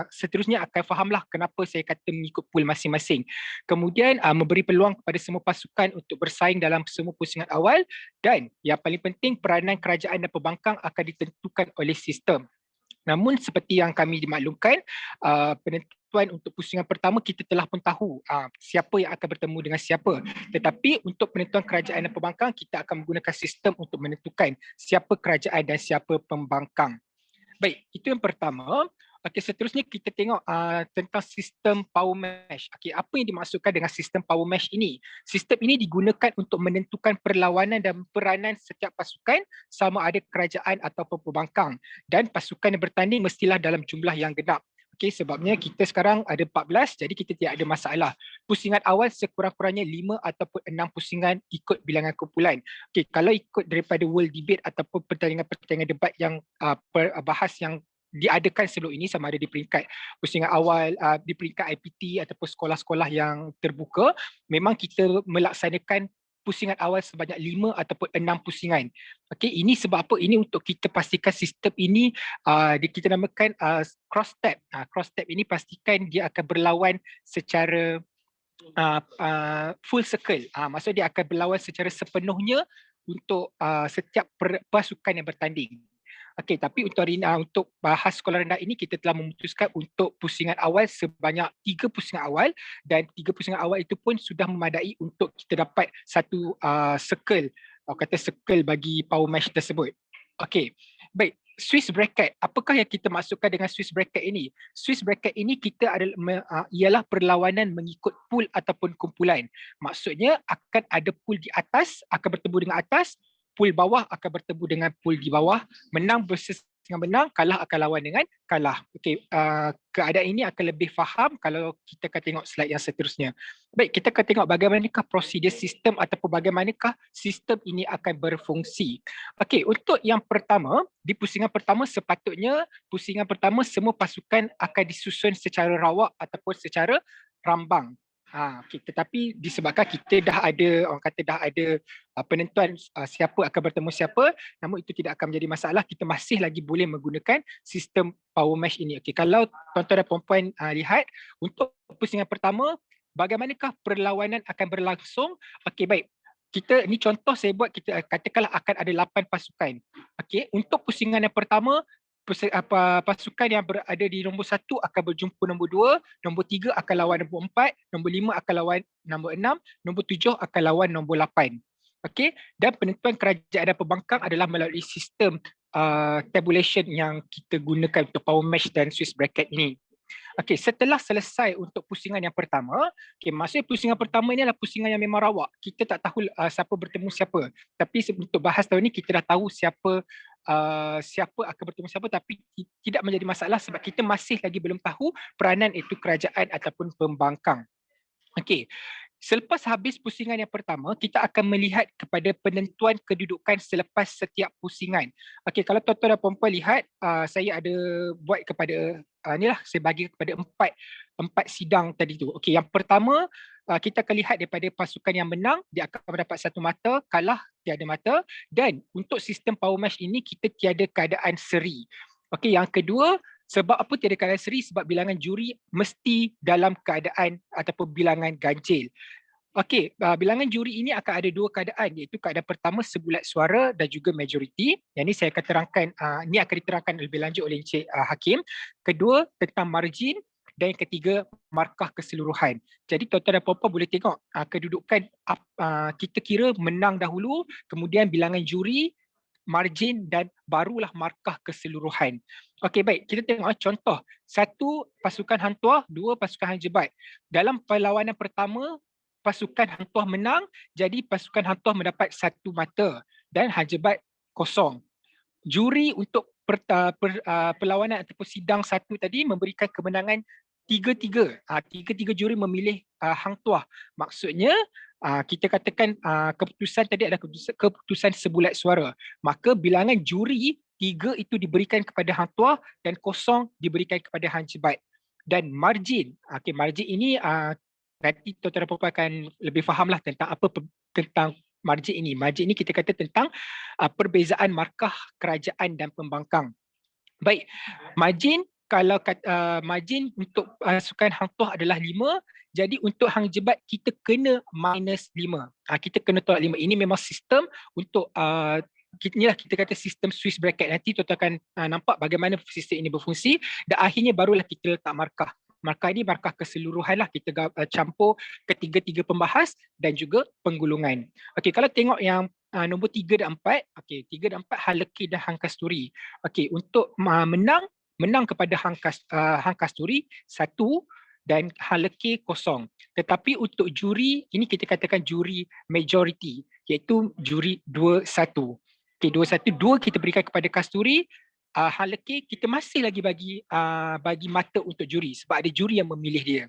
seterusnya akan fahamlah kenapa saya kata mengikut pool masing-masing. Kemudian memberi peluang kepada semua pasukan untuk bersaing dalam semua pusingan awal, dan yang paling penting peranan kerajaan dan pembangkang akan ditentukan oleh sistem. Namun seperti yang kami dimaklumkan, penentuan untuk pusingan pertama kita telah pun tahu siapa yang akan bertemu dengan siapa. Tetapi untuk penentuan kerajaan dan pembangkang, kita akan menggunakan sistem untuk menentukan siapa kerajaan dan siapa pembangkang. Baik, itu yang pertama. Okey, seterusnya kita tengok tentang sistem Power Mesh. Okey, apa yang dimaksudkan dengan sistem Power Mesh ini? Sistem ini digunakan untuk menentukan perlawanan dan peranan setiap pasukan sama ada kerajaan ataupun pembangkang, dan pasukan yang bertanding mestilah dalam jumlah yang genap. Okey, sebabnya kita sekarang ada 14, jadi kita tidak ada masalah. Pusingan awal sekurang-kurangnya 5 ataupun 6 pusingan ikut bilangan kumpulan. Okey, kalau ikut daripada World Debate ataupun pertandingan-pertandingan debat yang bahas yang diadakan sebelum ini, sama ada di peringkat pusingan awal, di peringkat IPT ataupun sekolah-sekolah yang terbuka, memang kita melaksanakan pusingan awal sebanyak 5 ataupun 6 pusingan. Okey, ini sebab apa? Ini untuk kita pastikan sistem ini kita namakan cross tab. Cross tab ini pastikan dia akan berlawan secara full circle. Maksudnya dia akan berlawan secara sepenuhnya untuk setiap pasukan yang bertanding. Okey, tapi untuk bahas sekolah rendah ini kita telah memutuskan untuk pusingan awal sebanyak 3 pusingan awal, dan 3 pusingan awal itu pun sudah memadai untuk kita dapat satu circle, circle bagi Power Mesh tersebut. Okey, baik. Swiss Bracket, apakah yang kita maksudkan dengan Swiss Bracket ini? Swiss Bracket ini kita ialah perlawanan mengikut pool ataupun kumpulan. Maksudnya akan ada pool di atas akan bertemu dengan atas, pool bawah akan bertemu dengan pool di bawah, menang versus dengan menang, kalah akan lawan dengan kalah. Okey, keadaan ini akan lebih faham kalau kita akan tengok slide yang seterusnya. Baik, kita akan tengok bagaimanakah prosedur sistem ataupun bagaimanakah sistem ini akan berfungsi. Okey, untuk yang pertama, di pusingan pertama sepatutnya semua pasukan akan disusun secara rawak ataupun secara rambang. Okay. Tetapi disebabkan kita dah ada penentuan siapa akan bertemu siapa, namun itu tidak akan menjadi masalah, kita masih lagi boleh menggunakan sistem Power Mesh ini. Okay. Kalau tuan-tuan dan puan-puan lihat, untuk pusingan pertama bagaimanakah perlawanan akan berlangsung? Okey, baik. Kita ni contoh saya buat, kita katakanlah akan ada 8 pasukan. Okey, untuk pusingan yang pertama, pasukan yang berada di nombor 1 akan berjumpa nombor 2, nombor 3 akan lawan nombor 4, nombor 5 akan lawan nombor 6, nombor 7 akan lawan nombor 8. Okey, dan penentuan kerajaan dan pembangkang adalah melalui sistem tabulation yang kita gunakan untuk power match dan Swiss bracket ini. Okey, setelah selesai untuk pusingan yang pertama, okey, maksudnya pusingan pertama ini adalah pusingan yang memang rawak. Kita tak tahu siapa bertemu siapa. Tapi untuk bahas tahun ni kita dah tahu siapa akan bertemu siapa, tapi tidak menjadi masalah sebab kita masih lagi belum tahu peranan itu kerajaan ataupun pembangkang. Okey. Selepas habis pusingan yang pertama, kita akan melihat kepada penentuan kedudukan selepas setiap pusingan. Okey, kalau tuan-tuan dan puan-puan lihat, saya ada buat kepada inilah, saya bagi kepada empat sidang tadi tu. Okey, yang pertama kita akan lihat daripada pasukan yang menang, dia akan mendapat 1 mata, kalah tiada mata, dan untuk sistem power match ini kita tiada keadaan seri. Okey, yang kedua, sebab apa tiada keadaan seri? Sebab bilangan juri mesti dalam keadaan ataupun bilangan ganjil. Okey, bilangan juri ini akan ada 2 keadaan, iaitu keadaan pertama sebulat suara dan juga majoriti. Yang ini saya akan terangkan, ini akan diterangkan lebih lanjut oleh Encik Hakim. Kedua, tentang margin, dan yang ketiga, markah keseluruhan. Jadi tuan-tuan dan puan-puan boleh tengok kedudukan kita kira menang dahulu, kemudian bilangan juri, margin dan barulah markah keseluruhan. Okey, baik, kita tengok contoh. 1 pasukan Hang Tuah, 2 pasukan Hang Jebat. Dalam perlawanan pertama, pasukan Hang Tuah menang, jadi pasukan Hang Tuah mendapat 1 mata dan Hang Jebat kosong. Juri untuk perlawanan ataupun sidang 1 tadi memberikan kemenangan 3-3. 3-3 juri memilih Hang Tuah. Maksudnya kita katakan keputusan tadi adalah keputusan sebulat suara. Maka bilangan juri 3 itu diberikan kepada Hang Tuah dan 0 diberikan kepada Hang Jebat. Dan margin, okey, margin ini nanti tuan-tuan dan puan-puan akan lebih fahamlah tentang tentang margin ini. Margin ini kita kata tentang perbezaan markah kerajaan dan pembangkang. Baik, margin, kalau margin untuk pasukan Hang Tuah adalah 5, jadi untuk Hang Jebat kita kena minus 5. Kita kena tolak 5. Ini memang sistem untuk inilah kita kata sistem Swiss bracket. Nanti tuan-tuan akan nampak bagaimana sistem ini berfungsi dan akhirnya barulah kita letak markah. Markah ini markah keseluruhan lah, kita campur ketiga-tiga pembahas dan juga penggulungan. Okey, kalau tengok yang nombor 3 dan 4, okey, 3 dan 4 Hang Lekir dan Hang Kasturi. Okey, untuk menang kepada Hang Kasturi 1 dan Hang Lekir 0. Tetapi untuk juri, ini kita katakan juri majority, iaitu juri 2-1. Okey, 2-1, 2 kita berikan kepada Kasturi. Hang Lekir kita masih lagi bagi mata untuk juri sebab ada juri yang memilih dia.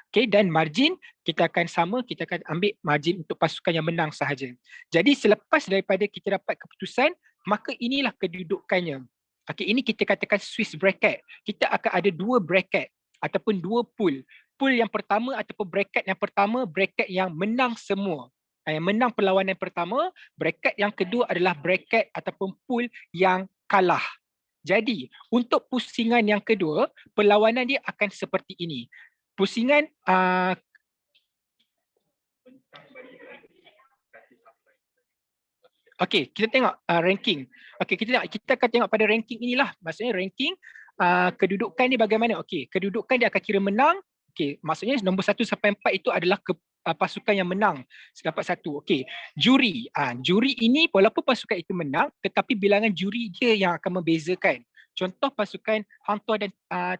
Okey, dan margin kita akan sama, kita akan ambil margin untuk pasukan yang menang sahaja. Jadi selepas daripada kita dapat keputusan, maka inilah kedudukannya. Okey, ini kita katakan Swiss bracket. Kita akan ada 2 bracket ataupun 2 pool. Pool yang pertama ataupun bracket yang pertama, bracket yang menang semua. Yang menang perlawanan pertama. Bracket yang kedua adalah bracket ataupun pool yang kalah. Jadi, untuk pusingan yang kedua, perlawanan dia akan seperti ini. Pusingan okey, kita tengok ranking. Okey, kita akan tengok pada ranking inilah. Maksudnya ranking kedudukan ni bagaimana? Okey, kedudukan dia akan kira menang. Okey, maksudnya nombor 1 sampai 4 itu adalah pasukan yang menang dapat 1. Okey, juri. Juri ini walaupun pasukan itu menang, tetapi bilangan juri dia yang akan membezakan. Contoh pasukan Hang Tuah dan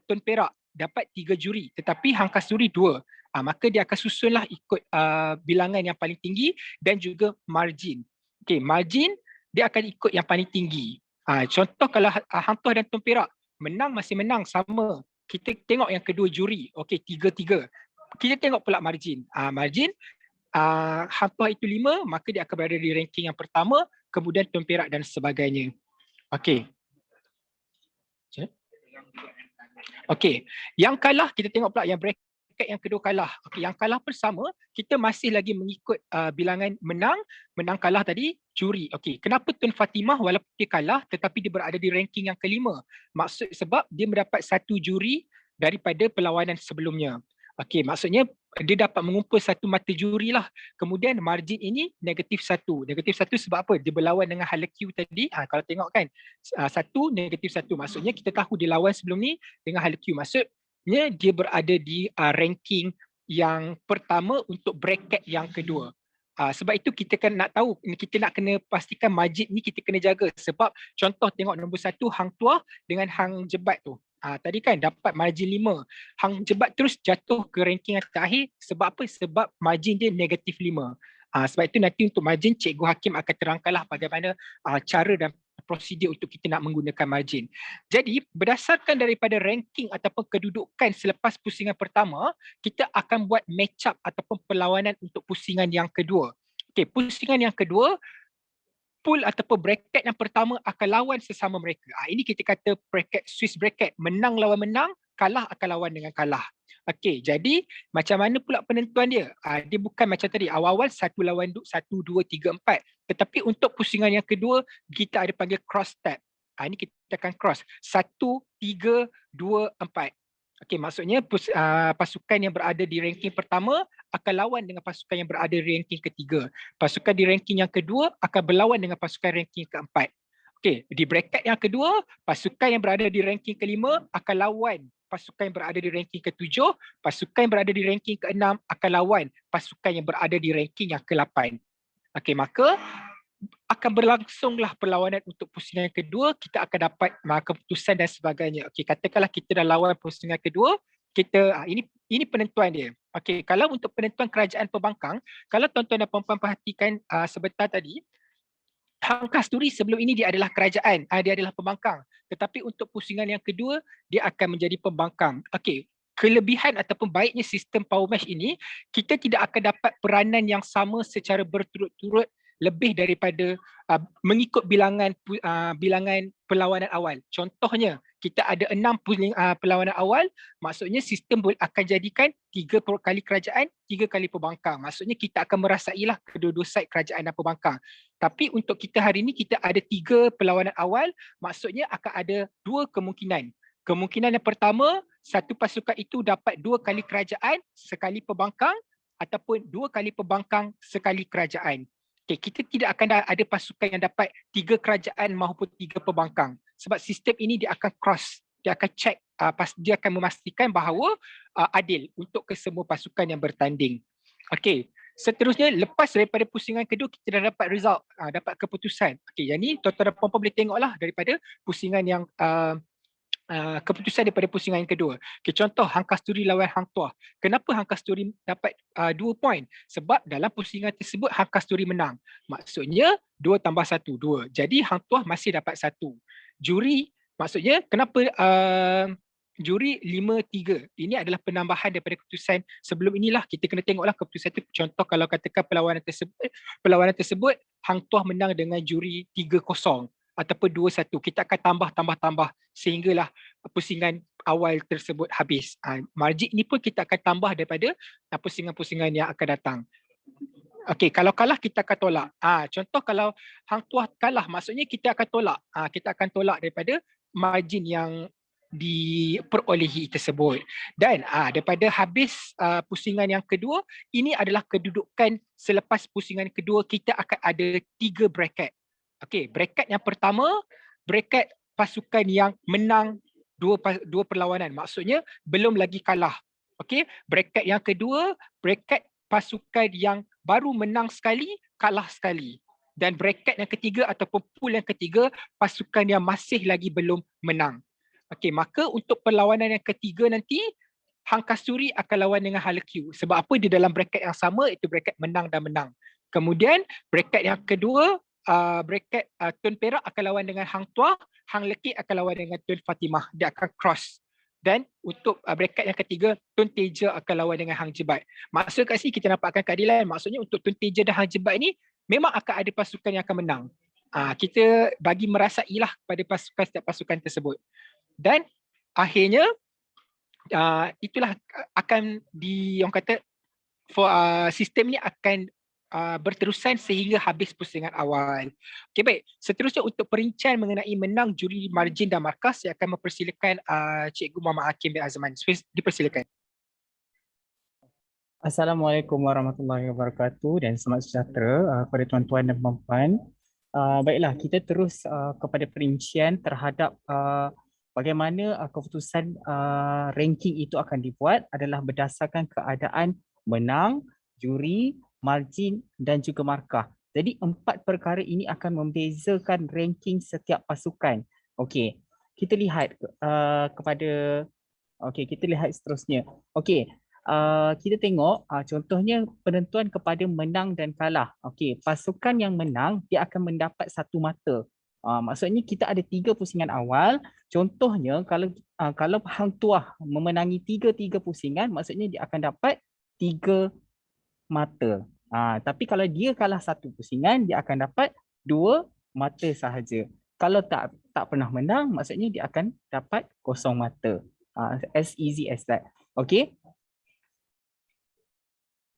Tun Perak dapat 3 juri, tetapi Hang Kasturi 2. Maka dia akan susunlah ikut bilangan yang paling tinggi dan juga margin. Okey, margin dia akan ikut yang paling tinggi. Contoh kalau Hang Tuah dan Tun Perak menang, masih menang sama. Kita tengok yang kedua juri. Okey, 3-3. Kita tengok pula margin. Margin Hang Tuah itu 5, maka dia akan berada di ranking yang pertama, kemudian Tun Perak dan sebagainya. Okey. Okey, yang kalah kita tengok pula yang bracket yang kedua kalah. Okey, yang kalah pun sama, kita masih lagi mengikut bilangan menang kalah tadi juri. Okey, kenapa Tun Fatimah walaupun dia kalah tetapi dia berada di ranking yang kelima? Maksud sebab dia mendapat 1 juri daripada perlawanan sebelumnya. Okey, maksudnya dia dapat mengumpul satu mata juri lah. Kemudian margin ini -1. -1 sebab apa? Dia berlawan dengan hala Q tadi. Kalau tengok kan, 1 -1. Maksudnya kita tahu dia lawan sebelum ni dengan hala Q. Maksudnya dia berada di ranking yang pertama untuk bracket yang kedua. Sebab itu kita kan nak tahu, kita nak kena pastikan margin ni kita kena jaga. Sebab contoh tengok nombor 1 Hang Tuah dengan Hang Jebat tu. Tadi kan dapat margin 5. Hang Jebat terus jatuh ke ranking yang terakhir. Sebab apa? Sebab margin dia -5. Sebab itu nanti untuk margin, Cikgu Hakim akan terangkanlah bagaimana cara dan prosedur untuk kita nak menggunakan margin. Jadi berdasarkan daripada ranking ataupun kedudukan selepas pusingan pertama, kita akan buat match up ataupun perlawanan untuk pusingan yang kedua. Okey, pusingan yang kedua, pool ataupun bracket yang pertama akan lawan sesama mereka. Ini kita kata bracket Swiss bracket, menang lawan menang, kalah akan lawan dengan kalah. Okey, jadi macam mana pula penentuan dia? Dia bukan macam tadi awal-awal 1 lawan 1, 2, 3, 4. Tetapi untuk pusingan yang kedua, kita ada panggil cross tab. Ini kita akan cross 1, 3, 2, 4. Okey, maksudnya pasukan yang berada di ranking pertama akan lawan dengan pasukan yang berada di ranking ketiga. Pasukan di ranking yang kedua akan berlawan dengan pasukan ranking keempat. Okey, di bracket yang kedua, pasukan yang berada di ranking kelima akan lawan pasukan yang berada di ranking ketujuh, pasukan yang berada di ranking keenam akan lawan pasukan yang berada di ranking yang ke-8. Okey, maka akan berlangsunglah perlawanan untuk pusingan yang kedua, kita akan dapat keputusan dan sebagainya. Okey, katakanlah kita dah lawan pusingan kedua, kita ini penentuan dia. Okey, kalau untuk penentuan kerajaan pembangkang, kalau tuan-tuan dan puan-puan perhatikan sebentar tadi, Hang Kasturi sebelum ini dia adalah kerajaan, dia adalah pembangkang. Tetapi untuk pusingan yang kedua, dia akan menjadi pembangkang. Okey, kelebihan ataupun baiknya sistem power match ini, kita tidak akan dapat peranan yang sama secara berturut-turut lebih daripada mengikut bilangan perlawanan awal. Contohnya, kita ada 6 perlawanan awal, maksudnya sistem akan jadikan 3 kali kerajaan, 3 kali pembangkang. Maksudnya kita akan merasailah kedua-dua side kerajaan dan pembangkang. Tapi untuk kita hari ini, kita ada 3 perlawanan awal, maksudnya akan ada 2 kemungkinan. Kemungkinan yang pertama, satu pasukan itu dapat 2 kali kerajaan, sekali pembangkang, ataupun 2 kali pembangkang, sekali kerajaan. Okay, kita tidak akan ada pasukan yang dapat 3 kerajaan maupun 3 pembangkang. Sebab sistem ini dia akan cross, dia akan check, dia akan memastikan bahawa adil untuk kesemua pasukan yang bertanding. Okey, seterusnya lepas daripada pusingan kedua, kita dah dapat result, dapat keputusan. Okey, yang ni tuan-tuan dan puan-puan boleh tengoklah daripada pusingan yang keputusan daripada pusingan yang kedua. Okay, contoh Hang Kasturi lawan Hang Tuah. Kenapa Hang Kasturi dapat 2 poin? Sebab dalam pusingan tersebut Hang Kasturi menang. Maksudnya 2 tambah 1, 2. Jadi Hang Tuah masih dapat 1. Juri, maksudnya kenapa juri 5-3? Ini adalah penambahan daripada keputusan sebelum inilah. Kita kena tengoklah keputusan itu. Contoh kalau katakan perlawanan tersebut Hang Tuah menang dengan juri 3-0. Ataupun 2-1, kita akan tambah sehinggalah pusingan awal tersebut habis. Margin ini pun kita akan tambah daripada pusingan-pusingan yang akan datang. Okey, kalau kalah kita akan tolak. Contoh kalau Hang Tuah kalah, maksudnya kita akan tolak. Kita akan tolak daripada margin yang diperolehi tersebut. Dan daripada habis pusingan yang kedua, ini adalah kedudukan selepas pusingan kedua, kita akan ada 3 bracket. Okey, bracket yang pertama, bracket pasukan yang menang dua perlawanan. Maksudnya belum lagi kalah. Okey, bracket yang kedua, bracket pasukan yang baru menang sekali, kalah sekali. Dan bracket yang ketiga ataupun pool yang ketiga, pasukan yang masih lagi belum menang. Okey, maka untuk perlawanan yang ketiga nanti, Hang Kasturi akan lawan dengan hala Q. Sebab apa? Dia dalam bracket yang sama, itu bracket menang dan menang. Kemudian bracket yang kedua, bracket Tun Perak akan lawan dengan Hang Tuah, Hang Lekik akan lawan dengan Tun Fatimah. Dia akan cross. Dan untuk bracket yang ketiga, Tun Teja akan lawan dengan Hang Jebat. Maksud kat sini kita nampakkan keadilan. Maksudnya untuk Tun Teja dan Hang Jebat ni memang akan ada pasukan yang akan menang. Kita bagi merasailah pada pasukan setiap pasukan tersebut. Dan akhirnya itulah akan orang kata sistem ni akan berterusan sehingga habis pusingan awal. Okey, baik. Seterusnya untuk perincian mengenai menang juri margin dan markah, saya akan mempersilakan Cikgu Muhammad Hakim bin Azman. Dipersilakan. Assalamualaikum warahmatullahi wabarakatuh dan selamat sejahtera kepada tuan-tuan dan puan-puan. Baiklah, kita terus kepada perincian terhadap bagaimana keputusan ranking itu akan dibuat adalah berdasarkan keadaan menang, juri, margin dan juga markah. Jadi 4 perkara ini akan membezakan ranking setiap pasukan. Okey, kita lihat kita lihat seterusnya. Okey, kita tengok contohnya penentuan kepada menang dan kalah. Okey, pasukan yang menang dia akan mendapat 1 mata. Maksudnya kita ada 3 pusingan awal. Contohnya kalau Hang Tuah memenangi 3 pusingan, maksudnya dia akan dapat 3 mata. Tapi kalau dia kalah 1 pusingan, dia akan dapat 2 mata sahaja. Kalau tak pernah menang, maksudnya dia akan dapat 0 mata. As easy as that. Okay.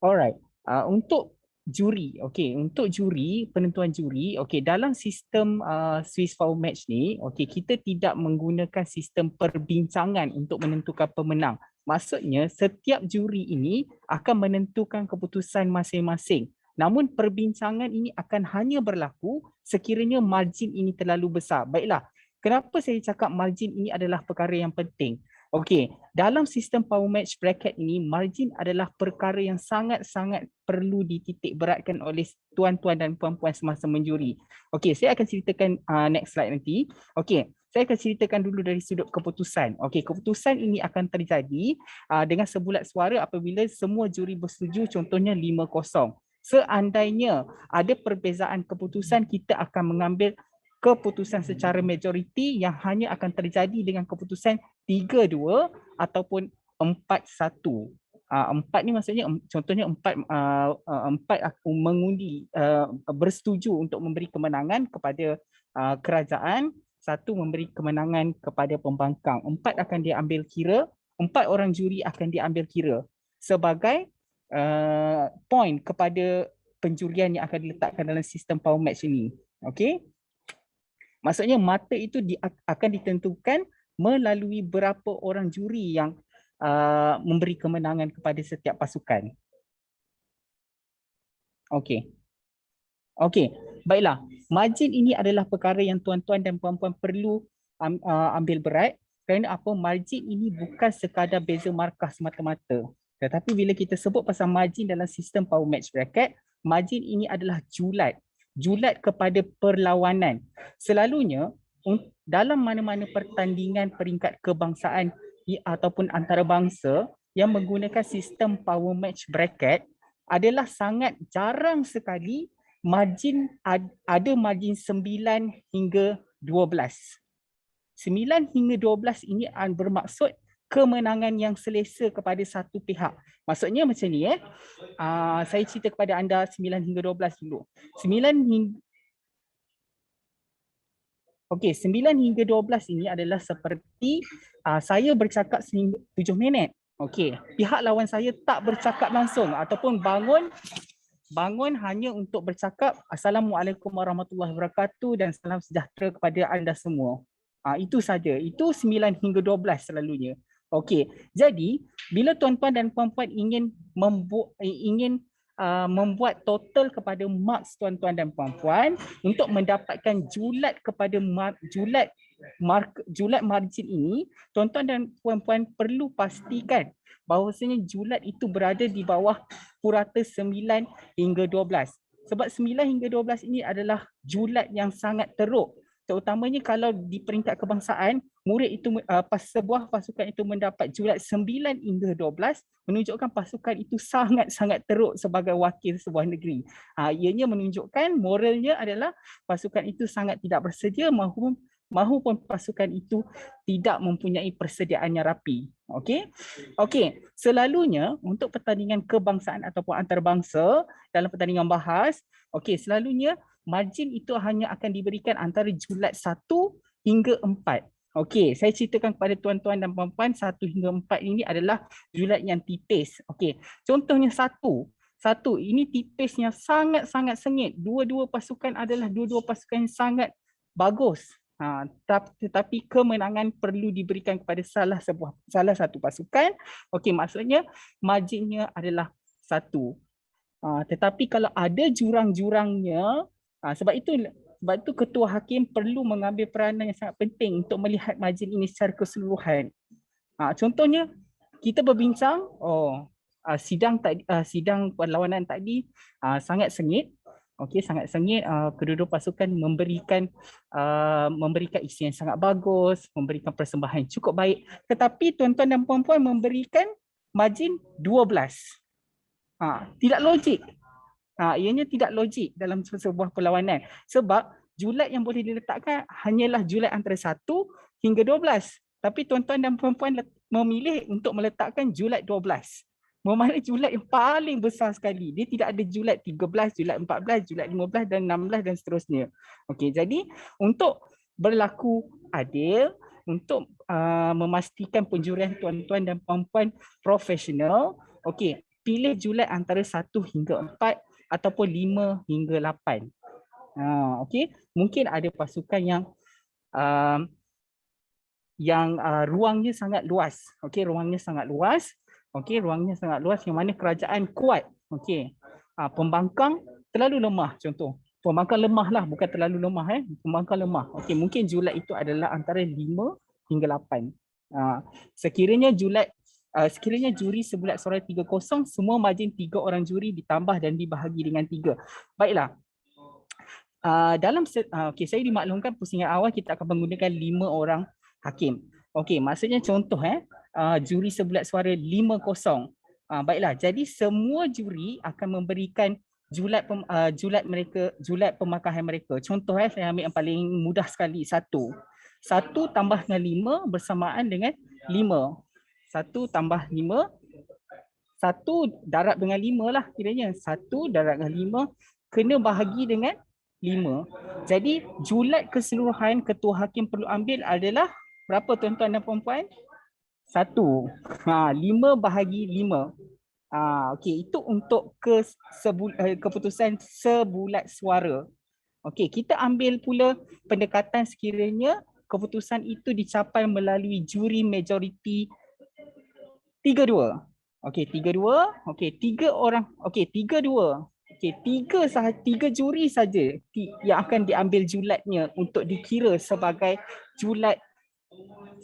Alright. Untuk juri, untuk juri, penentuan juri, dalam sistem Swiss Fowl Match ni, kita tidak menggunakan sistem perbincangan untuk menentukan pemenang. Maksudnya setiap juri ini akan menentukan keputusan masing-masing. Namun perbincangan ini akan hanya berlaku sekiranya margin ini terlalu besar. Baiklah, kenapa saya cakap margin ini adalah perkara yang penting? Dalam sistem power match bracket ini, margin adalah perkara yang sangat-sangat perlu dititik beratkan oleh tuan-tuan dan puan-puan semasa menjuri. Saya akan ceritakan next slide nanti. Saya akan ceritakan dulu dari sudut keputusan. Keputusan ini akan terjadi dengan sebulat suara apabila semua juri bersetuju, contohnya 5-0. Seandainya ada perbezaan keputusan, kita akan mengambil keputusan secara majoriti yang hanya akan terjadi dengan keputusan 3-2 ataupun 4-1. 4 ni maksudnya contohnya 4 aku mengundi bersetuju untuk memberi kemenangan kepada kerajaan, 1 memberi kemenangan kepada pembangkang. 4 akan diambil kira, 4 orang juri akan diambil kira sebagai point kepada penjurian yang akan diletakkan dalam sistem power match ini. Maksudnya mata itu akan ditentukan melalui berapa orang juri yang memberi kemenangan kepada setiap pasukan. Baiklah. Margin ini adalah perkara yang tuan-tuan dan puan-puan perlu ambil berat kerana apa? Margin ini bukan sekadar beza markah semata-mata. Tetapi bila kita sebut pasal margin dalam sistem power match bracket, margin ini adalah julat kepada perlawanan. Selalunya dalam mana-mana pertandingan peringkat kebangsaan ataupun antarabangsa yang menggunakan sistem power match bracket adalah sangat jarang sekali margin ada margin 9 hingga 12. 9 hingga 12 ini bermaksud kemenangan yang selesa kepada satu pihak. Maksudnya macam ni saya cerita kepada anda 9 hingga 12 dulu. 9 hingga 12 ini adalah seperti saya bercakap 7 minit. Pihak lawan saya tak bercakap langsung ataupun bangun hanya untuk bercakap Assalamualaikum warahmatullahi wabarakatuh dan salam sejahtera kepada anda semua. Itu saja. Itu 9 hingga 12 selalunya. Jadi bila tuan-tuan dan puan-puan ingin membuat total kepada marks tuan-tuan dan puan-puan untuk mendapatkan julat kepada julat margin ini, tuan-tuan dan puan-puan perlu pastikan bahawasanya julat itu berada di bawah purata 9 hingga 12. Sebab 9 hingga 12 ini adalah julat yang sangat teruk. Terutamanya kalau di peringkat kebangsaan, murid itu sebuah pasukan itu mendapat julat 9 hingga 12 menunjukkan pasukan itu sangat-sangat teruk sebagai wakil sebuah negeri. Ianya menunjukkan moralnya adalah pasukan itu sangat tidak bersedia mahupun pasukan itu tidak mempunyai persediaan yang rapi. Selalunya untuk pertandingan kebangsaan ataupun antarabangsa dalam pertandingan bahas, selalunya margin itu hanya akan diberikan antara julat 1 hingga 4. Saya ceritakan kepada tuan-tuan dan puan-puan 1 hingga 4 ini adalah julat yang tipis. Contohnya 1 ini tipisnya sangat-sangat sengit. Dua-dua pasukan adalah dua-dua pasukan yang sangat bagus. Tetapi kemenangan perlu diberikan kepada salah satu pasukan. Maksudnya marginnya adalah satu. Tetapi kalau ada jurang-jurangnya, sebab itu ketua hakim perlu mengambil peranan yang sangat penting untuk melihat margin ini secara keseluruhan. Contohnya kita berbincang, sidang perlawanan tadi sangat sengit. Okey, sangat sengit. Kedua-dua pasukan memberikan isi yang sangat bagus, memberikan persembahan cukup baik. Tetapi tuan-tuan dan puan-puan memberikan margin 12. Tidak logik. Ianya tidak logik dalam sebuah perlawanan. Sebab julat yang boleh diletakkan hanyalah julat antara 1 hingga 12. Tapi tuan-tuan dan puan-puan memilih untuk meletakkan julat 12. Bermakna julat yang paling besar sekali. Dia tidak ada julat 13, julat 14, julat 15 dan 16 dan seterusnya. Okey, jadi untuk berlaku adil, untuk memastikan penjurian tuan-tuan dan puan-puan profesional, okey, pilih julat antara 1 hingga 4 ataupun 5 hingga 8. Okey, mungkin ada pasukan yang ruangnya sangat luas. Okey, ruangnya sangat luas. Okey, ruangnya sangat luas yang mana kerajaan kuat. Okey. Pembangkang terlalu lemah contoh. Pembangkang lemah lah, bukan terlalu lemah Pembangkang lemah. Okey, mungkin julat itu adalah antara 5 hingga 8. Sekiranya juri sebulat suara 3-0, semua margin 3 orang juri ditambah dan dibahagi dengan 3. Baiklah. Saya dimaklumkan pusingan awal kita akan menggunakan 5 orang hakim. Okey, maksudnya contoh juri sebulat suara 5-0. Baiklah, jadi semua juri akan memberikan julat pemakahan mereka. Contoh saya ambil yang paling mudah sekali, 1 tambah dengan 5 bersamaan dengan 5. 1 tambah 5, 1 darab dengan 5 lah kiranya. 1 darab dengan 5 kena bahagi dengan 5. Jadi julat keseluruhan ketua hakim perlu ambil adalah berapa tuan-tuan dan puan-puan? 1. 5 bahagi 5. Okey, itu untuk keputusan sebulat suara. Okey, kita ambil pula pendekatan sekiranya keputusan itu dicapai melalui juri majoriti 3-2. Okey, 3-2. Okey, 3 orang. Okey, 3-2. Okey, 3 juri saja yang akan diambil julatnya untuk dikira sebagai julat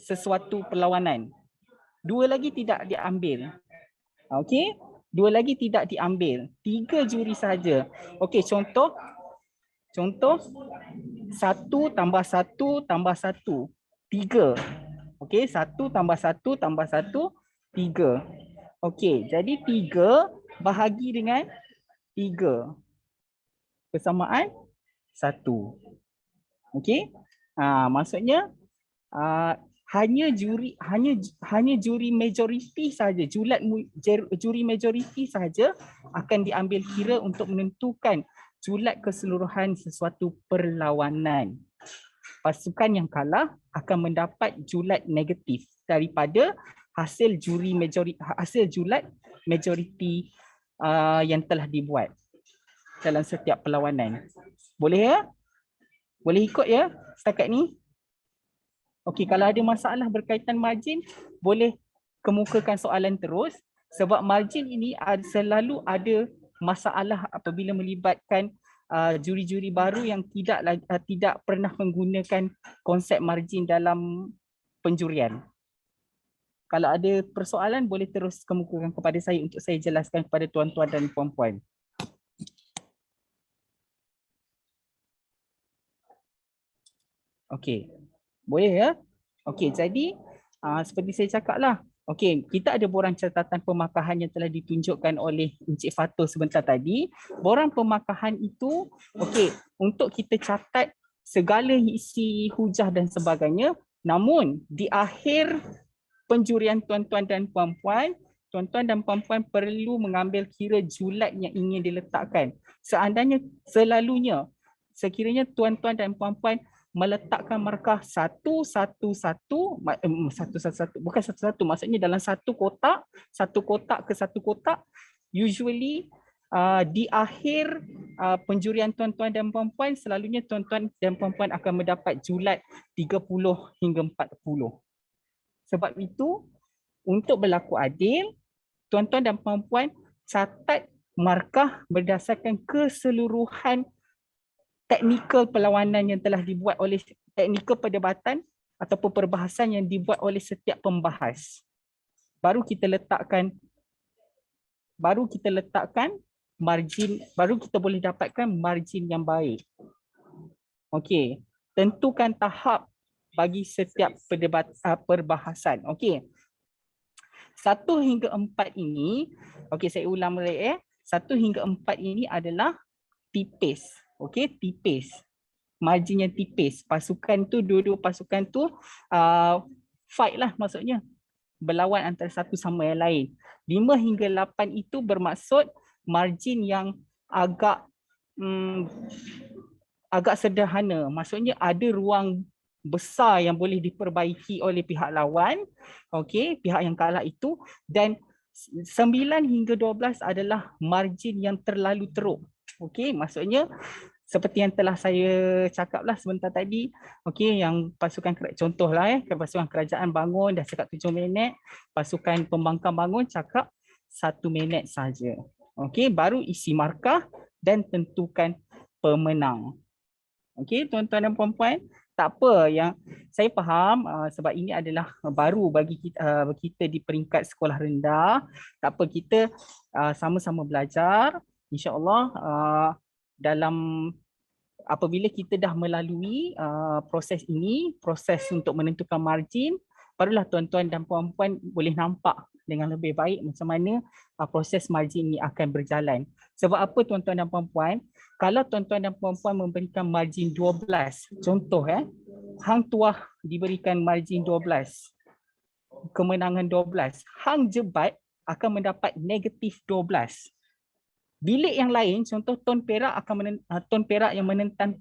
sesuatu perlawanan. 2 lagi tidak diambil. Okey, 2 lagi tidak diambil. 3 juri saja. Okey, contoh 1 tambah 1 tambah 1, 3. Okey, 1 tambah 1 tambah 1, 3. Okey, jadi 3 bahagi dengan 3. Persamaan 1. Okey? Maksudnya hanya juri majoriti saja, juri majoriti saja akan diambil kira untuk menentukan julat keseluruhan sesuatu perlawanan. Pasukan yang kalah akan mendapat julat negatif daripada hasil julat majoriti yang telah dibuat dalam setiap perlawanan. Boleh ya? Boleh ikut ya setakat ni? Okey, kalau ada masalah berkaitan margin, boleh kemukakan soalan terus sebab margin ini selalu ada masalah apabila melibatkan juri-juri baru yang tidak pernah menggunakan konsep margin dalam penjurian. Kalau ada persoalan boleh terus kemukakan kepada saya untuk saya jelaskan kepada tuan-tuan dan puan-puan. Okey. Boleh ya? Okey, jadi seperti saya cakap lah. Okey, kita ada borang catatan pemakahan yang telah ditunjukkan oleh Encik Fatul sebentar tadi. Borang pemakahan itu, okey, untuk kita catat segala isi hujah dan sebagainya. Namun, di akhir penjurian tuan-tuan dan puan-puan perlu mengambil kira julat yang ingin diletakkan. Selalunya, sekiranya tuan-tuan dan puan-puan meletakkan markah 111, bukan 1-1, maksudnya dalam satu kotak ke satu kotak, usually di akhir penjurian tuan-tuan dan puan-puan, selalunya tuan-tuan dan puan-puan akan mendapat julat 30 hingga 40. Sebab itu, untuk berlaku adil, tuan-tuan dan puan-puan catat markah berdasarkan keseluruhan teknikal perlawanan yang telah dibuat oleh teknikal perdebatan ataupun perbahasan yang dibuat oleh setiap pembahas. Baru kita letakkan margin, baru kita boleh dapatkan margin yang baik. Okey, tentukan tahap bagi setiap perbahasan. Okey. 1 hingga 4 ini, okey saya ulang balik 1 hingga 4 ini adalah tipis. Okey, tipis. Margin yang tipis. Pasukan tu, dua-dua pasukan tu fight lah maksudnya. Berlawan antara satu sama yang lain. 5 hingga 8 itu bermaksud margin yang agak sederhana. Maksudnya ada ruang besar yang boleh diperbaiki oleh pihak lawan, okey, pihak yang kalah itu, dan 9 hingga 12 adalah margin yang terlalu teruk. Okey, maksudnya seperti yang telah saya cakaplah sebentar tadi, okey, yang pasukan contohlah pasukan kerajaan bangun dah cakap 7 minit, pasukan pembangkang bangun cakap 1 minit saja. Okey, baru isi markah dan tentukan pemenang. Okey, tuan-tuan dan puan-puan, tak apa yang saya faham sebab ini adalah baru bagi kita di peringkat sekolah rendah. Tak apa, kita sama-sama belajar. InsyaAllah dalam apabila kita dah melalui proses ini, proses untuk menentukan margin, barulah tuan-tuan dan puan-puan boleh nampak dengan lebih baik macam mana proses margin ini akan berjalan. Sebab apa tuan-tuan dan puan-puan? Kalau tuan-tuan dan puan-puan memberikan margin 12, contoh Hang Tuah diberikan margin 12, kemenangan 12, Hang Jebat akan mendapat negatif 12. Bilik yang lain, contoh Tun Perak Tun Perak yang menentang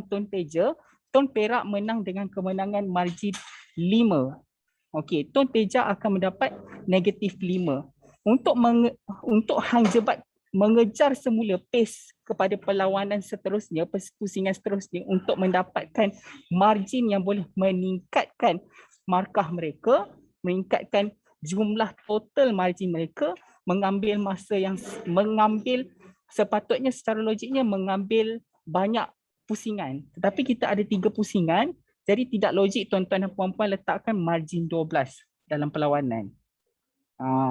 Tun Teja, Tun Perak menang dengan kemenangan margin 5. Okey, Tun Teja akan mendapat negatif 5. Untuk Hang Jebat mengejar semula pace kepada perlawanan seterusnya, pusingan seterusnya untuk mendapatkan margin yang boleh meningkatkan markah mereka, meningkatkan jumlah total margin mereka, mengambil masa yang sepatutnya secara logiknya mengambil banyak pusingan. Tetapi kita ada 3 pusingan, jadi tidak logik tuan-tuan dan puan-puan letakkan margin 12 dalam perlawanan.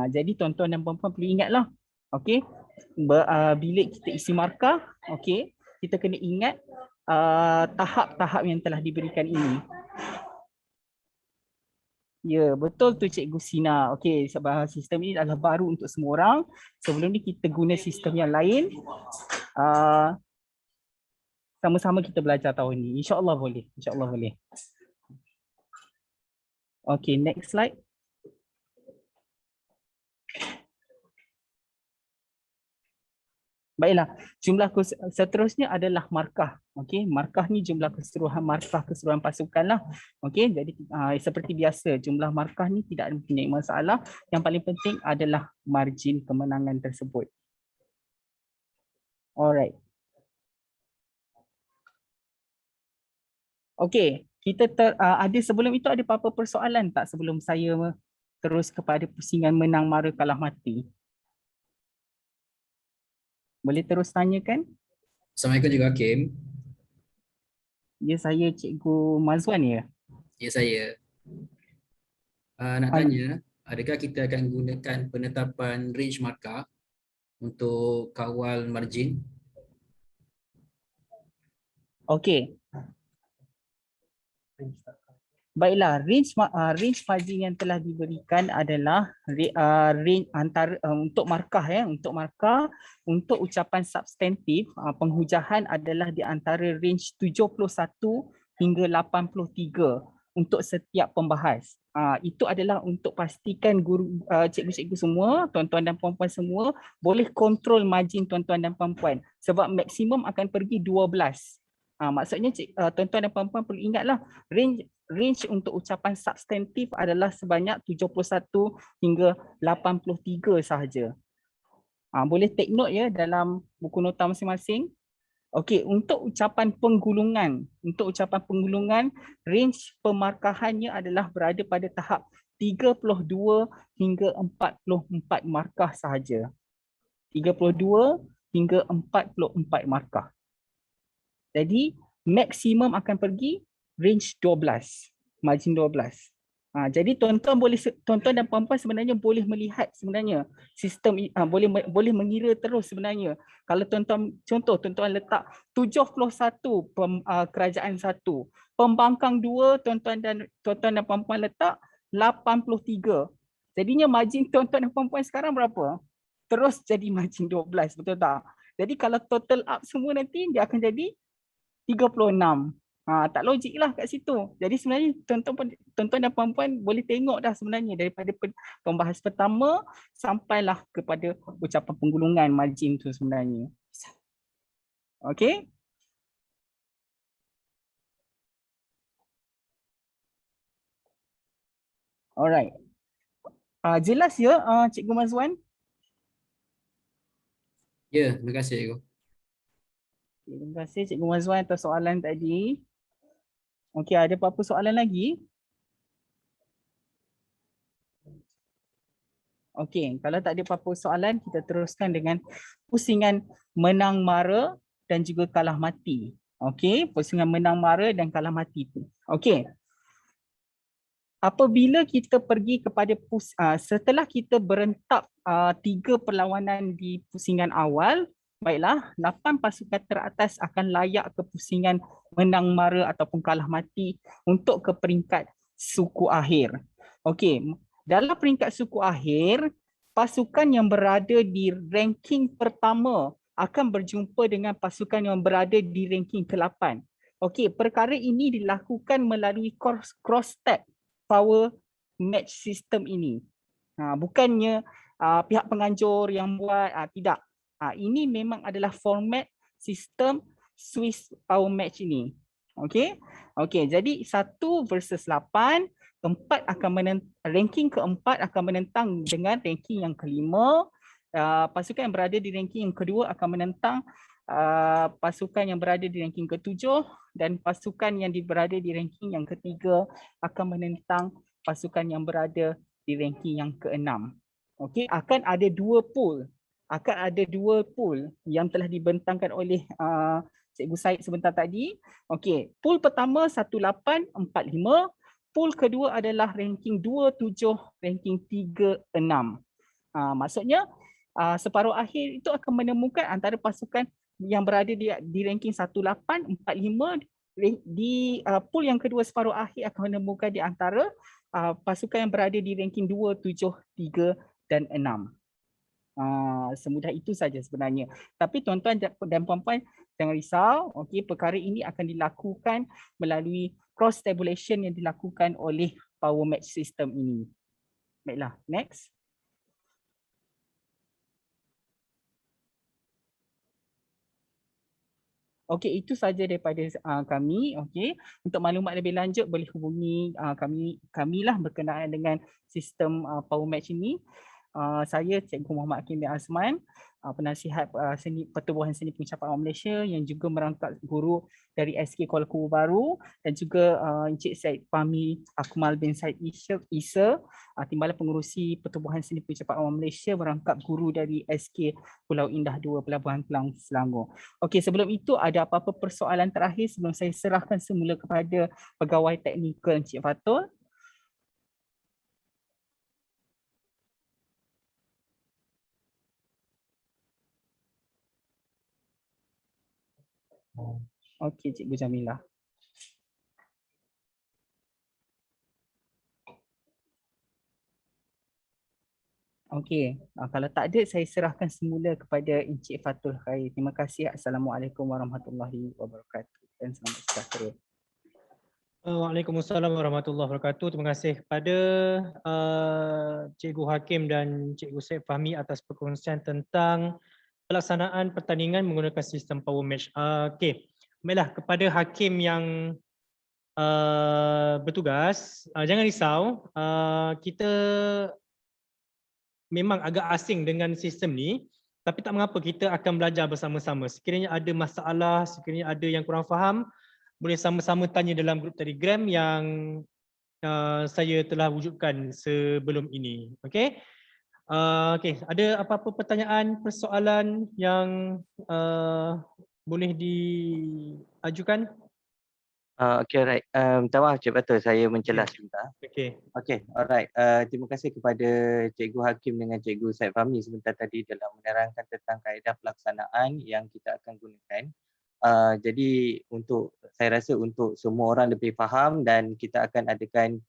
Jadi tuan-tuan dan puan-puan perlu ingatlah, okey, bila kita isi markah, okey, kita kena ingat tahap-tahap yang telah diberikan ini. Ya, betul tu Cikgu Sina. Okey, sebab sistem ini adalah baru untuk semua orang. Sebelum ni kita guna sistem yang lain. Sama-sama kita belajar tahun ni. InsyaAllah boleh. InsyaAllah boleh. Okey, next slide. Baiklah, jumlah seterusnya adalah markah. Okey, markah ni jumlah keseluruhan pasukan lah. Okey, jadi seperti biasa jumlah markah ni tidak mempunyai masalah. Yang paling penting adalah margin kemenangan tersebut. Alright. Okey, kita ada sebelum itu ada apa-apa persoalan tak sebelum saya terus kepada pusingan menang mara kalah mati? Boleh terus tanyakan? Assalamualaikum Cikgu Hakim. Ya, saya Cikgu Mazwan ya? Ya, saya. Nak tanya, adakah kita akan gunakan penetapan range markah untuk kawal margin? Okey. Baiklah, range margin yang telah diberikan adalah range antara untuk markah untuk ucapan substantif, penghujahan adalah di antara range 71 hingga 83 untuk setiap pembahas. Itu adalah untuk pastikan guru, cikgu-cikgu semua, tuan-tuan dan puan-puan semua boleh kontrol margin tuan-tuan dan puan-puan sebab maksimum akan pergi 12. Maksudnya tuan-tuan dan puan-puan perlu ingatlah range untuk ucapan substantif adalah sebanyak 71 hingga 83 sahaja. Boleh take note ya dalam buku nota masing-masing. Okey, untuk ucapan penggulungan, range pemarkahannya adalah berada pada tahap 32 hingga 44 markah sahaja. 32 hingga 44 markah. Jadi maksimum akan pergi range 12, margin 12. Jadi tuan-tuan dan puan-puan sebenarnya boleh melihat sebenarnya sistem boleh mengira terus sebenarnya. Kalau tuan-tuan letak 71 kerajaan 1, pembangkang 2 tuan-tuan dan puan-puan letak 83. Jadinya margin tuan-tuan dan puan-puan sekarang berapa? Terus jadi margin 12, betul tak? Jadi kalau total up semua nanti dia akan jadi 36. Tak logik lah kat situ. Jadi sebenarnya tuan-tuan dan puan-puan boleh tengok dah sebenarnya daripada pembahas pertama sampailah kepada ucapan penggulungan margin tu sebenarnya. Okay. Alright. Jelas ya Cikgu Mazwan? Ya, terima kasih Cikgu. Terima kasih Cikgu Mazwan atas soalan tadi. Okey, ada apa-apa soalan lagi? Okey, kalau tak ada apa-apa soalan, kita teruskan dengan pusingan menang mara dan juga kalah mati. Okey, pusingan menang mara dan kalah mati tu. Okey. Apabila kita pergi kepada setelah kita berentap 3 perlawanan di pusingan awal, baiklah, 8 pasukan teratas akan layak ke pusingan menang mara ataupun kalah mati untuk ke peringkat suku akhir. Okey, dalam peringkat suku akhir, pasukan yang berada di ranking pertama akan berjumpa dengan pasukan yang berada di ranking ke-8. Okey, perkara ini dilakukan melalui cross-tag power match system ini. Bukannya pihak penganjur yang buat, tidak. Ini memang adalah format sistem Swiss power match ini. Okey. Okey, jadi 1 versus 8, ranking keempat akan menentang dengan ranking yang kelima. Pasukan yang berada di ranking yang kedua akan menentang pasukan yang berada di ranking ke-7 dan pasukan yang berada di ranking yang ketiga akan menentang pasukan yang berada di ranking yang ke-6. Okey, akan ada 2 pool. Akan ada 2 pool yang telah dibentangkan oleh Cikgu Said sebentar tadi. Okey, pool pertama 1845, pool kedua adalah ranking 27, ranking 36. Maksudnya separuh akhir itu akan menemukan antara pasukan yang berada di ranking 1845 di pool yang kedua separuh akhir akan menemukan di antara pasukan yang berada di ranking 2, 7, 3 dan 6. Semudah itu saja sebenarnya. Tapi tuan-tuan dan puan-puan jangan risau, okey, perkara ini akan dilakukan melalui cross tabulation yang dilakukan oleh power match system ini. Baiklah, next. Okey, itu saja daripada kami. Okey, untuk maklumat lebih lanjut boleh hubungi kamilah berkenaan dengan sistem power match ini. Saya Cikgu Muhammad Hakim bin Azman, penasihat Pertubuhan Seni Pencapat Awam Malaysia yang juga merangkap guru dari SK Kuala Kubu Baru dan juga Encik Syed Fahmi Akmal bin Syed Isa, Timbalan Pengurusi Pertubuhan Seni Pencapat Awam Malaysia merangkap guru dari SK Pulau Indah 2 Pelabuhan Kelang, Selangor. Okey, sebelum itu ada apa-apa persoalan terakhir sebelum saya serahkan semula kepada pegawai teknikal Encik Fatul? Okey, Cikgu Jamilah. Okey, kalau tak ada saya serahkan semula kepada Encik Fatul Khair. Terima kasih. Assalamualaikum warahmatullahi wabarakatuh dan selamat sejahtera. Waalaikumsalam warahmatullahi wabarakatuh. Terima kasih kepada Cikgu Hakim dan Cikgu Syed Fahmi atas perkongsian tentang pelaksanaan pertandingan menggunakan sistem power match. Okey, baiklah, kepada Hakim yang bertugas, jangan risau, kita memang agak asing dengan sistem ni, tapi tak mengapa, kita akan belajar bersama-sama. Sekiranya ada masalah, sekiranya ada yang kurang faham, boleh sama-sama tanya dalam grup Telegram yang saya telah wujudkan sebelum ini. Okey. Okey, ada apa-apa pertanyaan, persoalan yang boleh diajukan? Okay, alright. Minta maaf Cik Fatul, saya mencelah Okey. sebentar. Okey. Okay, alright. Terima kasih kepada Cikgu Hakim dengan Cikgu Said Fahmi sebentar tadi dalam menerangkan tentang kaedah pelaksanaan yang kita akan gunakan. Jadi saya rasa untuk semua orang lebih faham dan kita akan adakan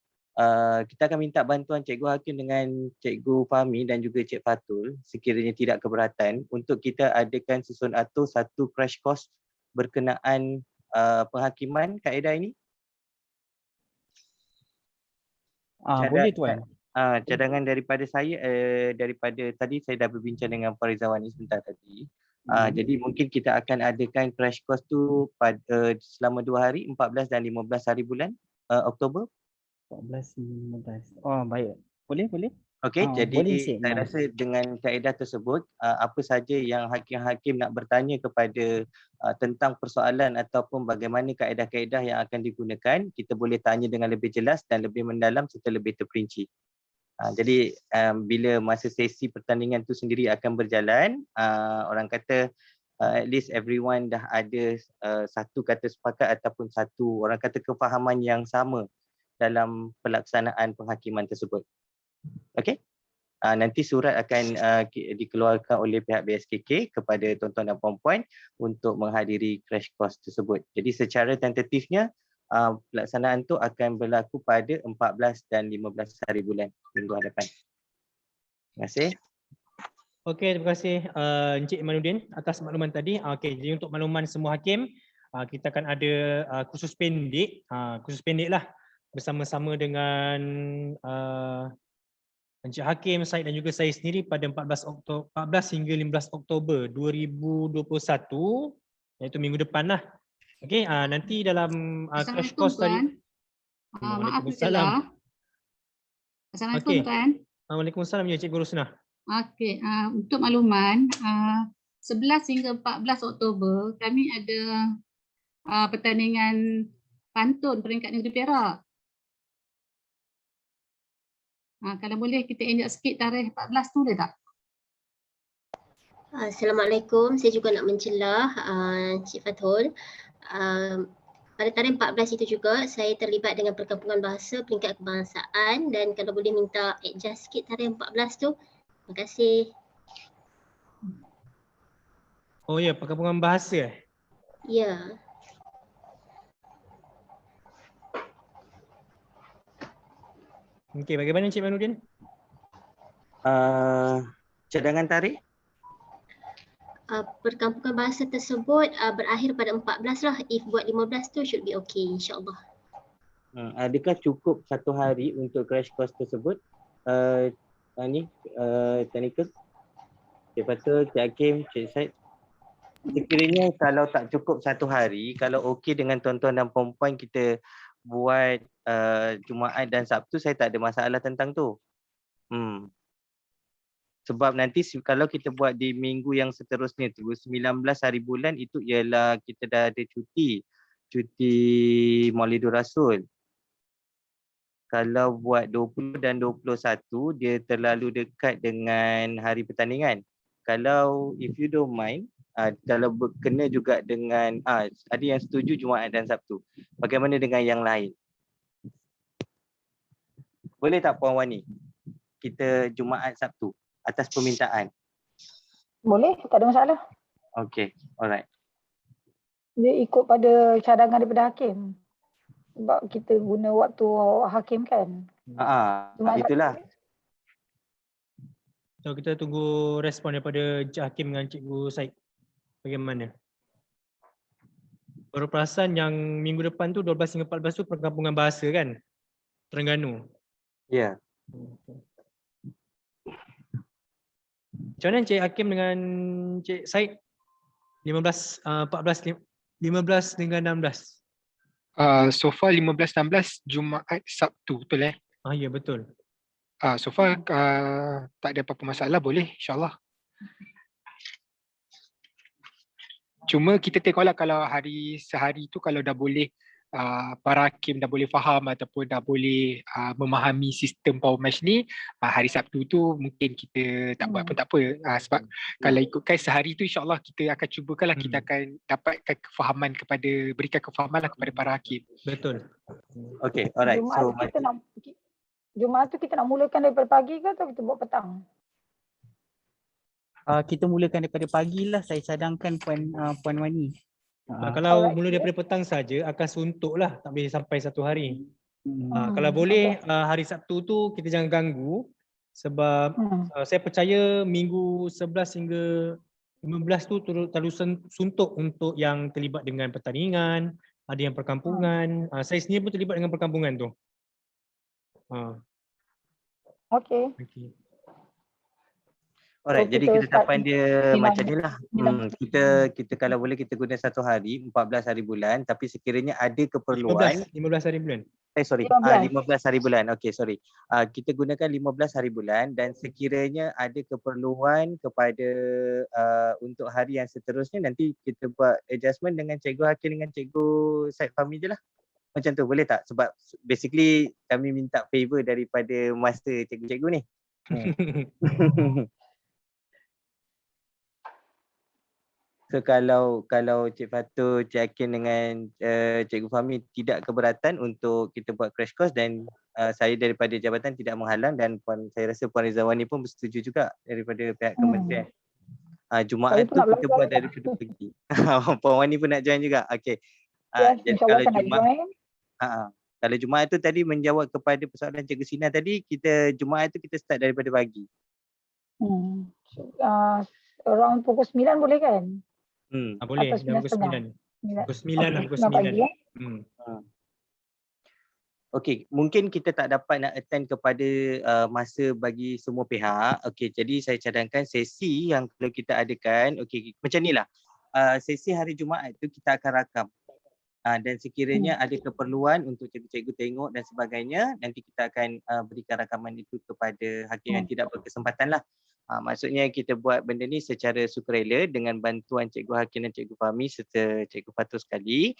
kita akan minta bantuan Cikgu Hakim dengan Cikgu Fahmi dan juga Cik Fatul sekiranya tidak keberatan untuk kita adakan susun atur satu crash course berkenaan penghakiman kaedah ini. Boleh Tuan. Cadangan daripada saya, daripada tadi saya dah berbincang dengan Farizawan ni sebentar tadi. Jadi mungkin kita akan adakan crash course tu pada selama 2 hari, 14 dan 15 hari bulan Oktober. 14, 15. Oh baik. Boleh? Okey, Boleh jadi Cik saya Mas. rasa dengan kaedah tersebut, apa saja yang hakim-hakim nak bertanya kepada tentang persoalan ataupun bagaimana kaedah-kaedah yang akan digunakan, kita boleh tanya dengan lebih jelas dan lebih mendalam serta lebih terperinci. Jadi bila masa sesi pertandingan tu sendiri akan berjalan, orang kata at least everyone dah ada satu kata sepakat ataupun satu orang kata kefahaman yang sama dalam pelaksanaan penghakiman tersebut. Okey. Nanti surat akan dikeluarkan oleh pihak BSKK kepada tuan-tuan dan puan-puan untuk menghadiri crash course tersebut. Jadi secara tentatifnya pelaksanaan tu akan berlaku pada 14 dan 15 hari bulan minggu hadapan. Terima kasih. Okey, terima kasih Encik Imanuddin atas makluman tadi. Okey, jadi untuk makluman semua hakim, kita akan ada kursus pendek lah bersama-sama dengan Encik Hakim, Said dan juga saya sendiri pada 14 hingga 15 Oktober 2021, iaitu minggu depan lah. Okey, nanti dalam crash course tadi. Maaf bercelah. Assalamualaikum Tuan. Waalaikumsalam ya Cikgu Rusnah. Okey, untuk makluman, 11 hingga 14 Oktober kami ada pertandingan pantun peringkat negeri Perak. Kalau boleh kita injak sikit tarikh 14 tu boleh tak? Assalamualaikum, saya juga nak mencelah Cik Fatul. Pada tarikh 14 itu juga saya terlibat dengan perkampungan bahasa peringkat kebangsaan dan kalau boleh minta adjust sikit tarikh 14 tu. Terima kasih. Oh ya, perkampungan bahasa. Ya. Okey, bagaimana Encik Imanuddin? Cadangan tarikh? Perkampungan bahasa tersebut berakhir pada 14 lah. If buat 15 tu should be okay insyaAllah. Adakah cukup satu hari untuk crash course tersebut? Technical? Cik Fatul, Cik Hakim, Cik Said. Sekiranya kalau tak cukup satu hari, kalau okey dengan tuan-tuan dan puan-puan kita buat Jumaat dan Sabtu, saya tak ada masalah tentang tu. Sebab nanti kalau kita buat di minggu yang seterusnya tu 19 hari bulan itu ialah kita dah ada cuti Maulidur Rasul. Kalau buat 20 dan 21 dia terlalu dekat dengan hari pertandingan. Kalau if you don't mind, kalau kena juga dengan ada yang setuju Jumaat dan Sabtu. Bagaimana dengan yang lain? Boleh tak Puan Wani? Kita Jumaat Sabtu atas permintaan. Boleh, tak ada masalah. Okay, alright. Dia ikut pada cadangan daripada hakim. Sebab kita guna waktu hakim kan. Itulah. So kita tunggu respon daripada Encik Hakim dengan Cikgu Said. Bagaimana? Baru perasan yang minggu depan tu 12 hingga 14 tu perkampungan bahasa kan? Terengganu. Ya. Macam mana Encik Hakim dengan Encik Said? 15 dengan 16. So far 15-16 Jumaat Sabtu betul Ya betul. So far tak ada apa-apa masalah, boleh insyaAllah. Cuma kita tengoklah kalau sehari tu kalau dah boleh para hakim dah boleh faham ataupun dah boleh memahami sistem power match ni, hari Sabtu tu mungkin kita tak buat pun tak apa. Sebab kalau ikutkan sehari tu insyaAllah kita akan cubakanlah, kita akan dapatkan kefahaman berikan kefahaman lah kepada para hakim. Betul. Okay, alright. So Jumaat tu kita nak mulakan daripada pagi ke atau kita buat petang? Kita mulakan daripada pagi lah, saya cadangkan Puan Wani. Kalau mula daripada petang saja akan suntuk lah, tak boleh sampai satu hari. Kalau boleh hari Sabtu tu kita jangan ganggu, sebab saya percaya minggu 11 hingga 15 tu terlalu suntuk untuk yang terlibat dengan pertandingan, ada yang perkampungan. Saya sendiri pun terlibat dengan perkampungan tu. Okey. Alright, So, jadi kita ketetapan start dia sembilan- macam ni lah. Kita kalau boleh kita guna satu hari, 14 hari bulan, tapi sekiranya ada keperluan 15 hari bulan. 15 hari bulan. Okay, sorry. Kita gunakan 15 hari bulan dan sekiranya ada keperluan kepada untuk hari yang seterusnya, nanti kita buat adjustment dengan Cikgu Hakim dengan Cikgu Said Fahmi je lah. Macam tu, boleh tak? Sebab basically kami minta favor daripada master cikgu-cikgu ni. So kalau Cik Fatul, Cik Hakim dengan Cikgu Fahmi tidak keberatan untuk kita buat crash course, dan saya daripada jabatan tidak menghalang, dan saya rasa Puan Rizawani pun bersetuju juga daripada pihak kementerian. Jumaat tu kita buat daripada pagi. Puan Wani pun nak join juga. Okey. Kalau Jumaat kalau Jumaat tu tadi menjawab kepada persoalan Cikgu Sina tadi, Jumaat tu kita start daripada pagi. Around pukul 9 boleh kan? Boleh, Atau dah pukul 9. Pukul 9 dah pukul 9. Okey, mungkin kita tak dapat nak attend kepada masa bagi semua pihak. Okey, jadi saya cadangkan sesi yang kalau kita adakan, okey, macam nilah. Sesi hari Jumaat tu kita akan rakam. Dan sekiranya ada keperluan untuk cikgu-cikgu tengok dan sebagainya, nanti kita akan berikan rakaman itu kepada hakim yang tidak berkesempatan lah. Maksudnya kita buat benda ni secara sukarela dengan bantuan Cikgu Hakim dan Cikgu Fahmi serta Cikgu Fatul sekali.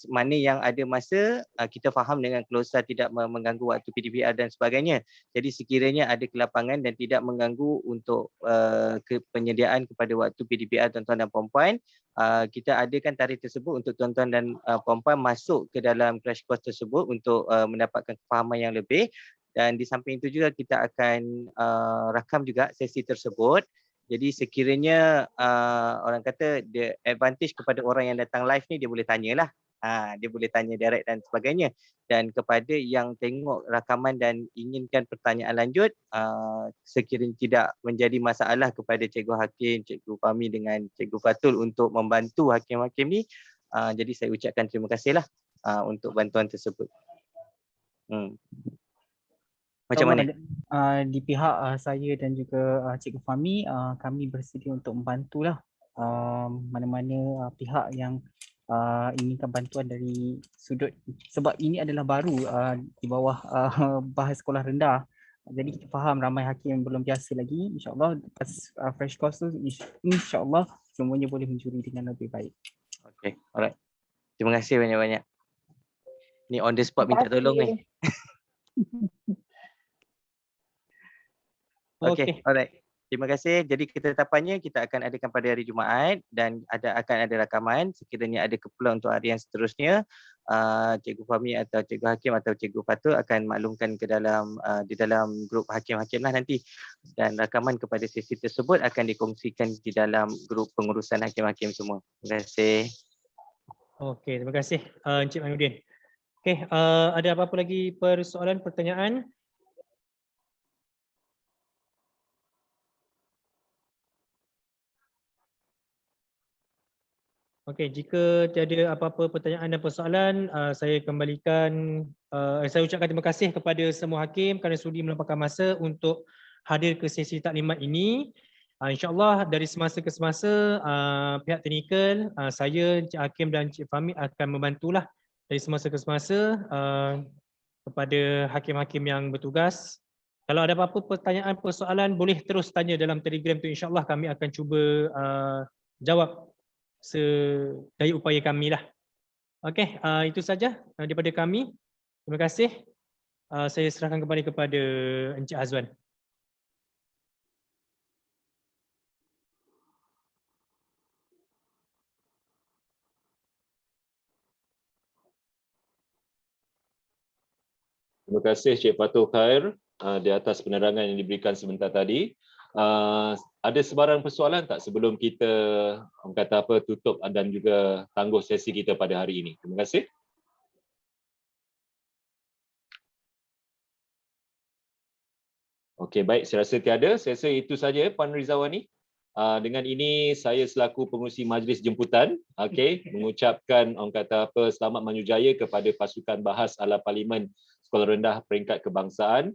Mana yang ada masa kita faham dengan klausul tidak mengganggu waktu PDPR dan sebagainya. Jadi sekiranya ada kelapangan dan tidak mengganggu untuk penyediaan kepada waktu PDPR tuan-tuan dan puan-puan, kita adakan tarikh tersebut untuk tuan-tuan dan puan-puan masuk ke dalam crash course tersebut untuk mendapatkan kefahaman yang lebih. Dan di samping itu juga kita akan rakam juga sesi tersebut. Jadi sekiranya orang kata the advantage kepada orang yang datang live ni, dia boleh tanyalah. Dia boleh tanya direct dan sebagainya. Dan kepada yang tengok rakaman dan inginkan pertanyaan lanjut, sekiranya tidak menjadi masalah kepada Cikgu Hakim, Cikgu Fahmi dengan Cikgu Fatul untuk membantu hakim-hakim ni, jadi saya ucapkan terima kasihlah untuk bantuan tersebut. Macam mana? Di pihak saya dan juga Cikgu Fahmi, kami bersedia untuk membantulah mana-mana pihak yang inginkan bantuan dari sudut, sebab ini adalah baru di bawah bahas sekolah rendah. Jadi kita faham ramai hakim yang belum biasa lagi. InsyaAllah lepas fresh course tu, insyaAllah semuanya boleh menjuri dengan lebih baik. Okay, alright. Terima kasih banyak-banyak. Ni on the spot minta tolong ni. Okay, alright. Terima kasih. Jadi ketetapannya kita akan adakan pada hari Jumaat dan akan ada rakaman. Sekiranya ada keperluan untuk hari yang seterusnya, Cikgu Fahmi atau Cikgu Hakim atau Cikgu Fatul akan maklumkan ke dalam di dalam grup hakim-hakim lah nanti. Dan rakaman kepada sesi tersebut akan dikongsikan di dalam grup pengurusan hakim-hakim semua. Terima kasih. Okey, terima kasih Encik Manudin. Okey, ada apa-apa lagi persoalan, pertanyaan? Okey, jika tiada apa-apa pertanyaan dan persoalan, saya kembalikan, saya ucapkan terima kasih kepada semua hakim kerana sudi meluangkan masa untuk hadir ke sesi taklimat ini. InsyaAllah dari semasa ke semasa, pihak teknikal, saya, Encik Hakim dan Encik Fahmi akan membantulah dari semasa ke semasa kepada hakim-hakim yang bertugas. Kalau ada apa-apa pertanyaan, persoalan, boleh terus tanya dalam Telegram tu, insyaAllah kami akan cuba jawab sedaya upaya kami lah. Okey, itu saja daripada kami. Terima kasih. Saya serahkan kembali kepada Encik Azwan. Terima kasih Cik Fatul Khair di atas penerangan yang diberikan sebentar tadi. Ada sebarang persoalan tak sebelum kita kata apa tutup dan juga tangguh sesi kita pada hari ini? Terima kasih. Okey, baik, saya rasa tiada. Saya rasa itu saja Puan Rizawani. Dengan ini saya selaku pengurusi majlis jemputan mengucapkan orang kata apa selamat maju jaya kepada pasukan bahas ala Parlimen Sekolah Rendah Peringkat Kebangsaan.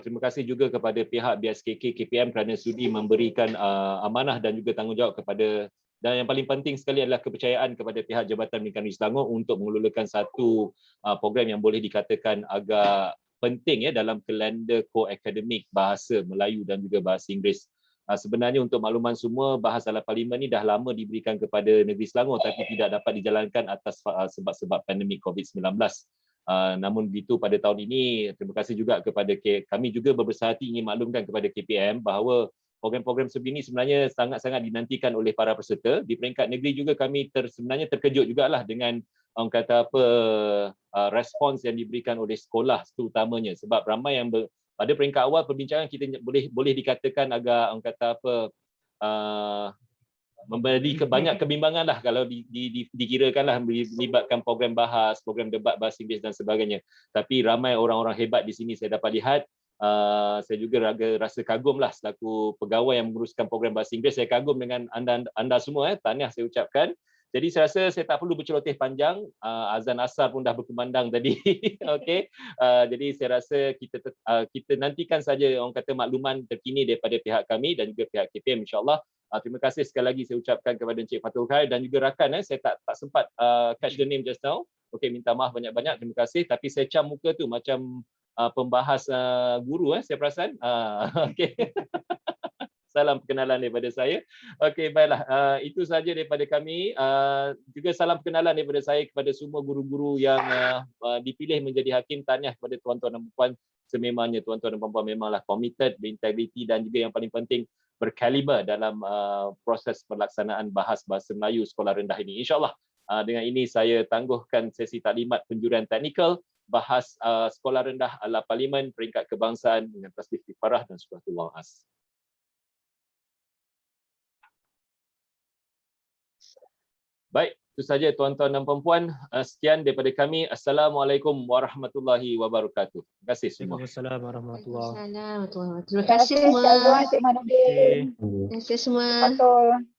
Terima kasih juga kepada pihak BSKK KPM kerana sudi memberikan amanah dan juga tanggungjawab kepada, dan yang paling penting sekali adalah kepercayaan kepada pihak Jabatan Pendidikan Negeri Selangor untuk mengelolakan satu program yang boleh dikatakan agak penting dalam kalender core akademik bahasa Melayu dan juga bahasa Inggeris. Sebenarnya untuk makluman semua, bahasa ala Parlimen ni dah lama diberikan kepada Negeri Selangor tapi tidak dapat dijalankan atas sebab-sebab pandemik COVID-19. Namun begitu pada tahun ini, terima kasih juga kepada kami juga berbesar hati ingin maklumkan kepada KPM bahawa program-program sebegini sebenarnya sangat-sangat dinantikan oleh para peserta. Di peringkat negeri juga kami sebenarnya terkejut jugalah dengan orang kata apa respons yang diberikan oleh sekolah terutamanya, sebab ramai yang pada peringkat awal perbincangan kita boleh dikatakan agak orang kata apa memberi banyak kebimbangan lah kalau dikirakanlah melibatkan program bahas, program debat bahasa Inggeris dan sebagainya. Tapi ramai orang-orang hebat di sini saya dapat lihat. Saya juga rasa kagum lah selaku pegawai yang menguruskan program bahasa Inggeris. Saya kagum dengan anda semua. Tahniah saya ucapkan. Jadi saya rasa saya tak perlu berceloteh panjang. Azan asar pun dah berkumandang tadi. Okey. Jadi saya rasa kita nantikan saja orang kata makluman terkini daripada pihak kami dan juga pihak KPM insya-Allah. Terima kasih sekali lagi saya ucapkan kepada Encik Fatul Khair dan juga rakan saya tak sempat catch the name just now. Okey, minta maaf banyak-banyak. Terima kasih, tapi saya cam muka tu macam pembahas guru saya perasan. Okey. Salam perkenalan daripada saya. Okey, baiklah. Itu saja daripada kami. Juga salam perkenalan daripada saya kepada semua guru-guru yang dipilih menjadi hakim. Tahniah kepada tuan-tuan dan puan. Sememangnya tuan-tuan dan puan memanglah committed, berintegriti dan juga yang paling penting berkaliber dalam proses pelaksanaan bahas bahasa Melayu sekolah rendah ini. InsyaAllah dengan ini saya tangguhkan sesi taklimat penjurian teknikal bahas sekolah rendah ala Parlimen Peringkat Kebangsaan dengan tasbih kifarah dan suratul as. Baik, itu saja tuan-tuan dan puan-puan. Sekian daripada kami. Assalamualaikum warahmatullahi wabarakatuh. Terima kasih semua. Waalaikumsalam warahmatullahi wabarakatuh. Terima kasih semua. Cik Manuddin. Terima kasih semua. Betul.